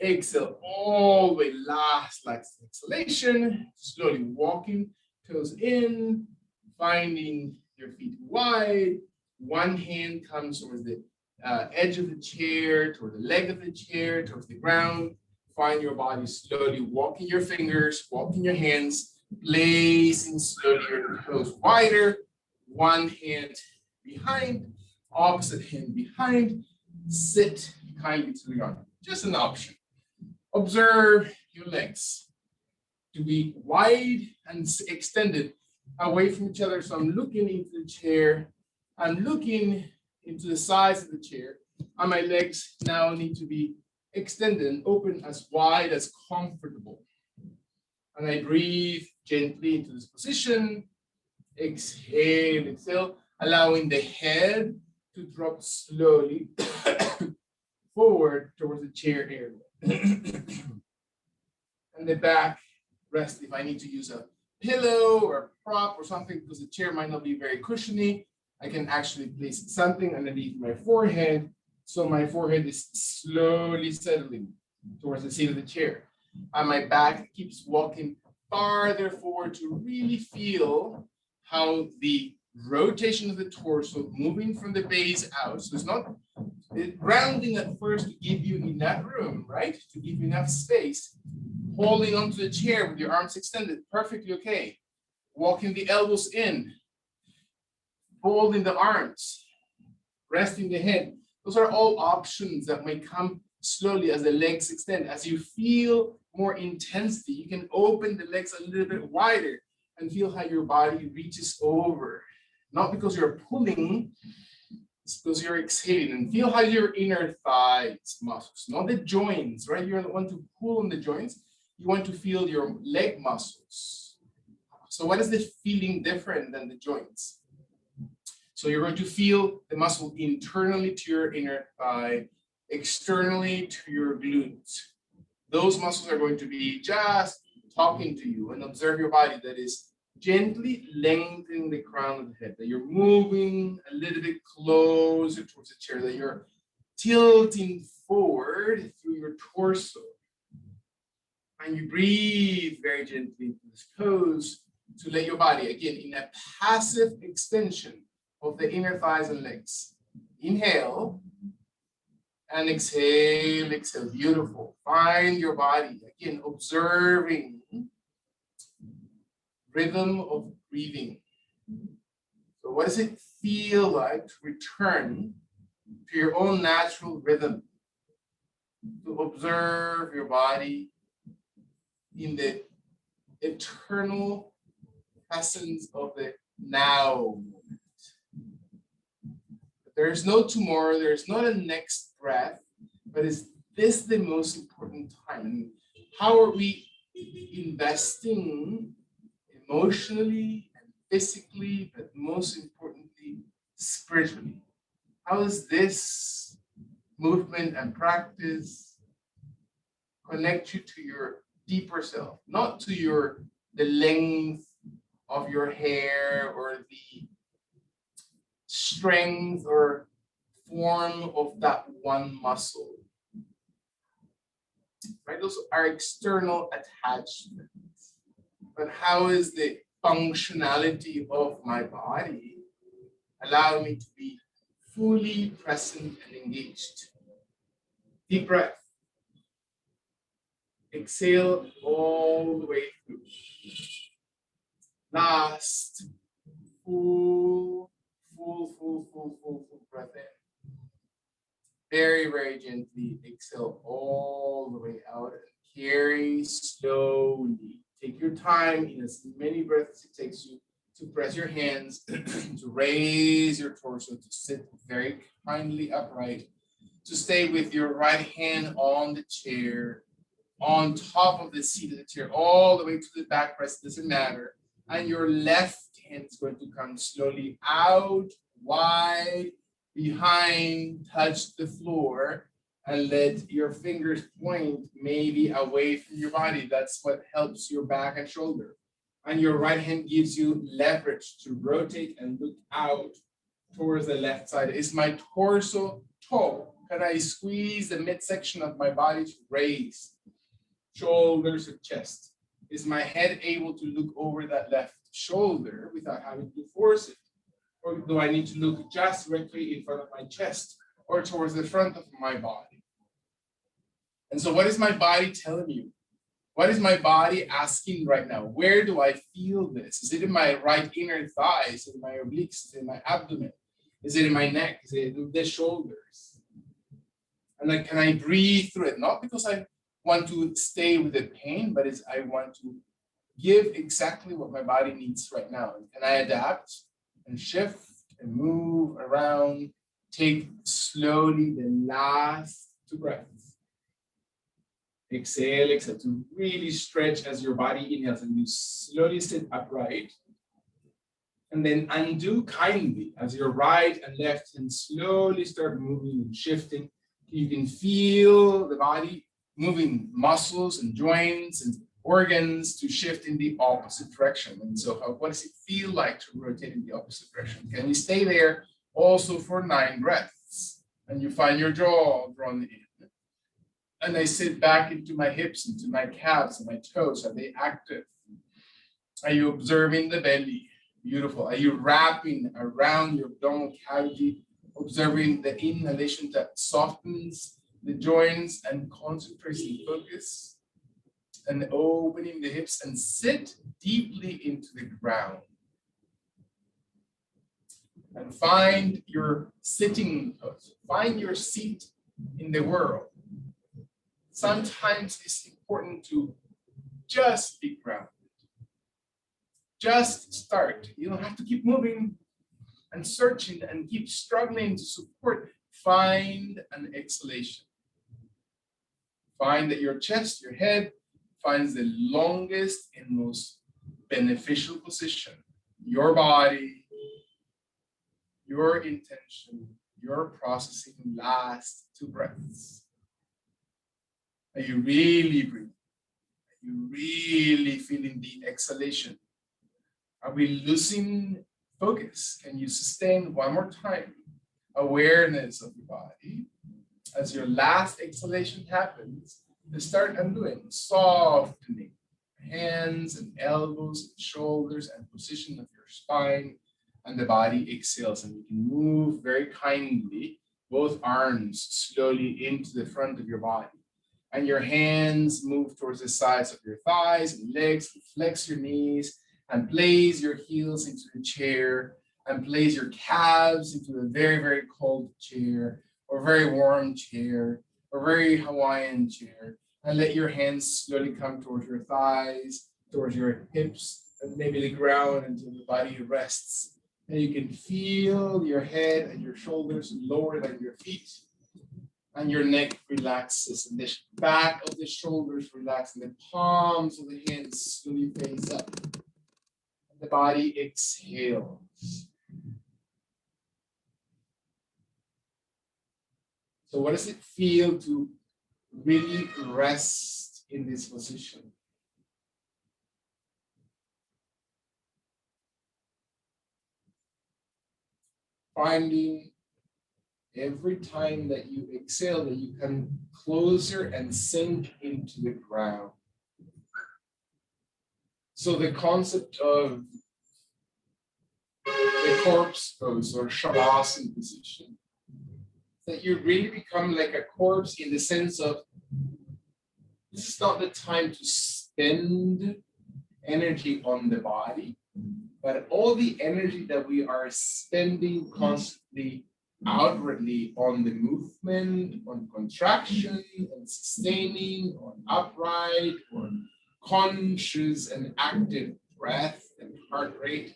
Exhale all the way. Last exhalation. Slowly walking, toes in, finding your feet wide. One hand comes towards the edge of the chair, toward the leg of the chair, towards the ground. Find your body slowly, walking your fingers, walking your hands, placing slowly your toes wider. One hand behind, opposite hand behind. Sit kindly to the ground. Just an option. Observe your legs to be wide and extended away from each other. So I'm looking into the chair. I'm looking into the sides of the chair. And my legs now need to be extended and open as wide as comfortable. And I breathe gently into this position. Exhale, exhale, allowing the head to drop slowly forward towards the chair area. And the back rest if I need to use a pillow or a prop or something, because the chair might not be very cushiony. I can actually place something underneath my forehead, so my forehead is slowly settling towards the seat of the chair. And my back keeps walking farther forward to really feel how the rotation of the torso moving from the base out. So it's not grounding at first to give you enough room, right? To give you enough space. Holding onto the chair with your arms extended, perfectly okay. Walking the elbows in. Folding the arms. Resting the head. Those are all options that may come slowly as the legs extend. As you feel more intensity, you can open the legs a little bit wider and feel how your body reaches over. Not because you're pulling, it's because you're exhaling. And feel how your inner thighs muscles, not the joints, right? You don't want to pull on the joints. You want to feel your leg muscles. So what is the feeling different than the joints? So you're going to feel the muscle internally to your inner thigh, externally to your glutes. Those muscles are going to be just talking to you, and observe your body that is gently lengthening the crown of the head, that you're moving a little bit closer towards the chair, that you're tilting forward through your torso. And you breathe very gently into this pose to let your body, again, in a passive extension of the inner thighs and legs. Inhale and exhale, exhale. Beautiful. Find your body, again, observing rhythm of breathing. So what does it feel like to return to your own natural rhythm? To observe your body in the eternal essence of the now moment. There is no tomorrow, there is not a next breath, but is this the most important time? And how are we investing emotionally and physically, but most importantly, spiritually? How does this movement and practice connect you to your deeper self, not to the length of your hair or the strength or form of that one muscle, right? Those are external attachments. But how is the functionality of my body allow me to be fully present and engaged? Deep breath. Exhale all the way through. Last, full breath in. Very, very gently exhale all the way out and carry slowly. Take your time in as many breaths as it takes you to press your hands, to raise your torso, to sit very kindly upright, to stay with your right hand on the chair, on top of the seat of the chair, all the way to the back rest, doesn't matter. And your left hand is going to come slowly out, wide, behind, touch the floor, and let your fingers point maybe away from your body. That's what helps your back and shoulder. And your right hand gives you leverage to rotate and look out towards the left side. Is my torso tall? Can I squeeze the midsection of my body to raise shoulders and chest? Is my head able to look over that left shoulder without having to force it? Or do I need to look just directly in front of my chest or towards the front of my body? And so what is my body telling you? What is my body asking right now? Where do I feel this? Is it in my right inner thigh? Is it in my obliques? Is it in my abdomen? Is it in my neck? Is it in the shoulders? And then can I breathe through it? Not because I want to stay with the pain, but it's I want to give exactly what my body needs right now. And can I adapt and shift and move around? Take slowly the last 2 breaths. Exhale, exhale to really stretch as your body inhales and you slowly sit upright. And then undo kindly as your right and left hand slowly start moving and shifting. You can feel the body moving muscles and joints and organs to shift in the opposite direction. And so what does it feel like to rotate in the opposite direction? Can we stay there also for 9 breaths? And you find your jaw drawn in. And I sit back into my hips, into my calves and my toes. Are they active? Are you observing the belly? Beautiful. Are you wrapping around your abdominal cavity, observing the inhalation that softens the joints and concentrates and focus? And opening the hips and sit deeply into the ground. And find your sitting pose. Find your seat in the world. Sometimes it's important to just be grounded. Just start. You don't have to keep moving and searching and keep struggling to support. Find an exhalation. Find that your chest, your head, finds the longest and most beneficial position. Your body, your intention, your processing last 2 breaths. Are you really breathing? Are you really feeling the exhalation? Are we losing focus? Can you sustain one more time? Awareness of your body. As your last exhalation happens, start undoing, softening hands and elbows and shoulders and position of your spine, and the body exhales. And you can move very kindly, both arms slowly into the front of your body. And your hands move towards the sides of your thighs and legs. Flex your knees and place your heels into the chair and place your calves into a very, very cold chair or very warm chair or very Hawaiian chair. And let your hands slowly come towards your thighs, towards your hips, and maybe the ground until the body rests. And you can feel your head and your shoulders lower than your feet. And your neck relaxes, and the back of the shoulders relax, and the palms of the hands slowly face up. And the body exhales. So what does it feel to really rest in this position? Finding every time that you exhale that you come closer and sink into the ground. So the concept of the corpse pose or shavasana position, that you really become like a corpse in the sense of this is not the time to spend energy on the body, but all the energy that we are spending constantly outwardly on the movement, on contraction and sustaining, on upright, or conscious and active breath and heart rate,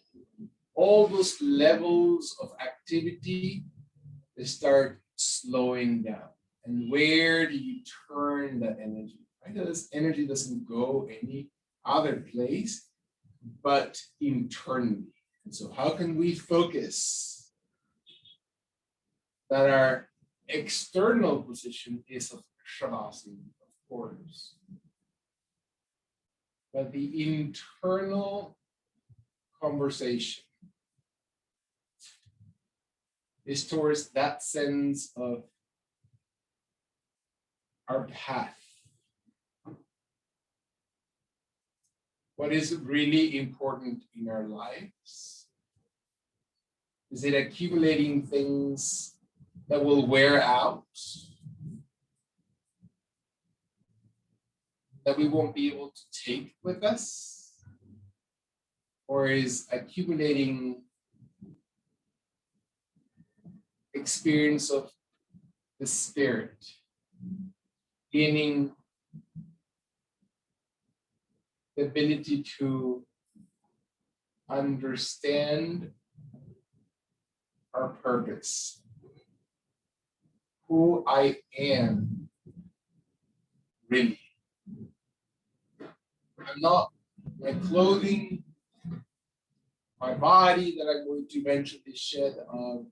all those levels of activity, they start slowing down. And where do you turn that energy? Right? This energy doesn't go any other place, but internally. And so how can we focus that our external position is of shavasana, of course, but the internal conversation is towards that sense of our path. What is really important in our lives? Is it accumulating things that will wear out, that we won't be able to take with us? Or is accumulating experience of the spirit, gaining the ability to understand our purpose, who I am really. I'm not my clothing, my body that I'm going to eventually shed of.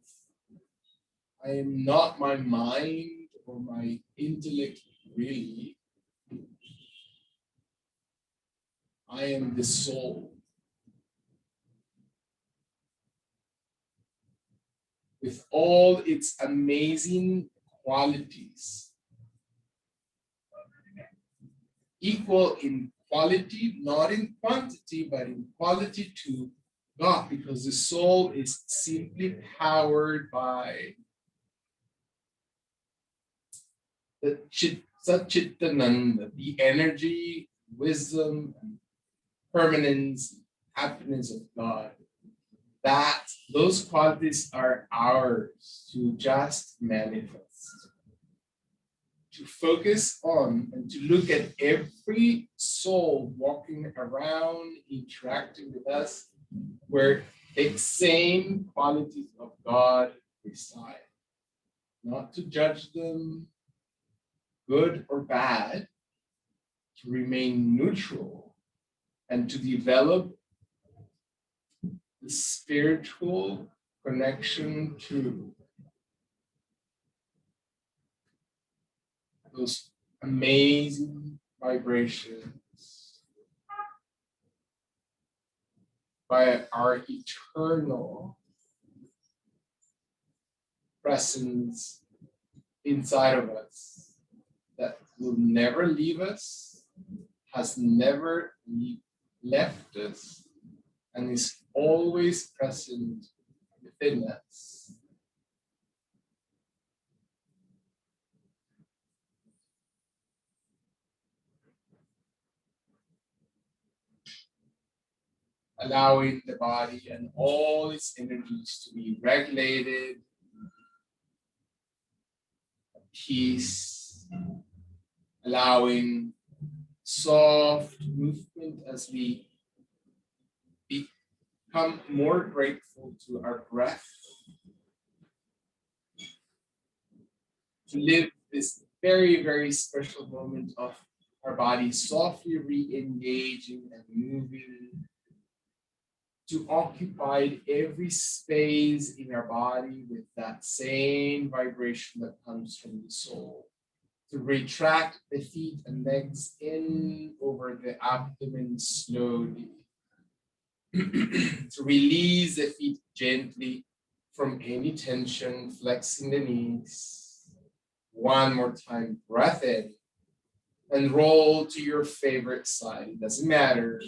I am not my mind or my intellect really. I am the soul. With all its amazing qualities, equal in quality, not in quantity, but in quality to God, because the soul is simply powered by the Satchitananda, the energy, wisdom, and permanence, happiness of God. That those qualities are ours to just manifest, to focus on and to look at every soul walking around, interacting with us, where the same qualities of God reside. Not to judge them, good or bad, to remain neutral and to develop the spiritual connection to those amazing vibrations by our eternal presence inside of us that will never leave us, has never left us, and is always present within us. Allowing the body and all its energies to be regulated, peace, allowing soft movement as we become more grateful to our breath, to live this very, very special moment of our body softly re-engaging and moving, to occupy every space in our body with that same vibration that comes from the soul. To retract the feet and legs in over the abdomen slowly. To release the feet gently from any tension, flexing the knees. One more time, breath in and roll to your favorite side. It doesn't matter.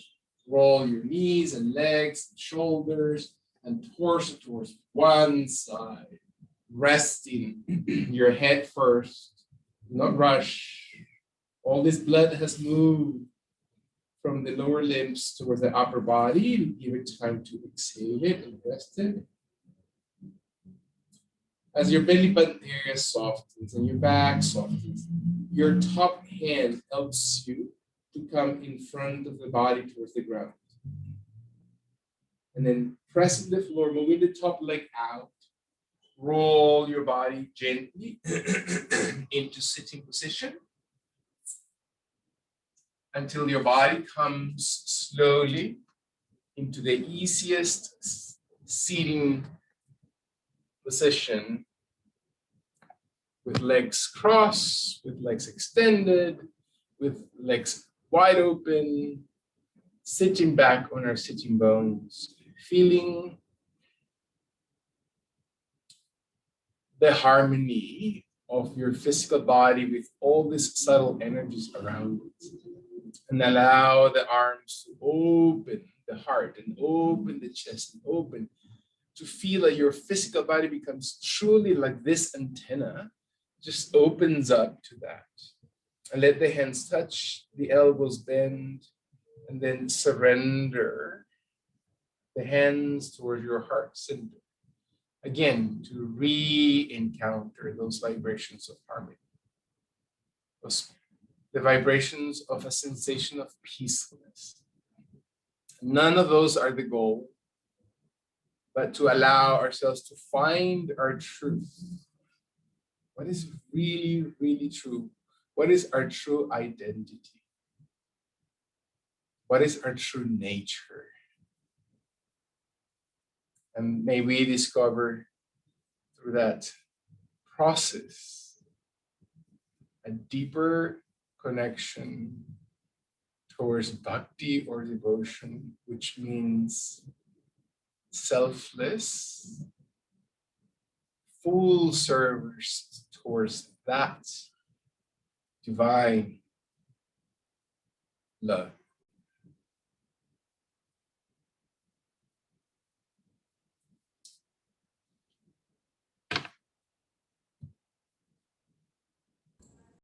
Roll your knees and legs, and shoulders, and torso towards one side. Resting your head first, not rush. All this blood has moved from the lower limbs towards the upper body. Give it time to exhale it and rest it. As your belly button area softens and your back softens, your top hand helps you to come in front of the body towards the ground. And then pressing the floor, moving the top leg out, roll your body gently into sitting position until your body comes slowly into the easiest seating position, with legs crossed, with legs extended, with legs wide open, sitting back on our sitting bones, feeling the harmony of your physical body with all these subtle energies around it. And allow the arms to open the heart and open the chest and open to feel that your physical body becomes truly like this antenna, just opens up to that. And let the hands touch, the elbows bend, and then surrender the hands toward your heart center. Again, to re-encounter those vibrations of harmony, the vibrations of a sensation of peacefulness. None of those are the goal, but to allow ourselves to find our truth. What is really, really true? What is our true identity? What is our true nature? And may we discover through that process a deeper connection towards bhakti or devotion, which means selfless, full service towards that divine love.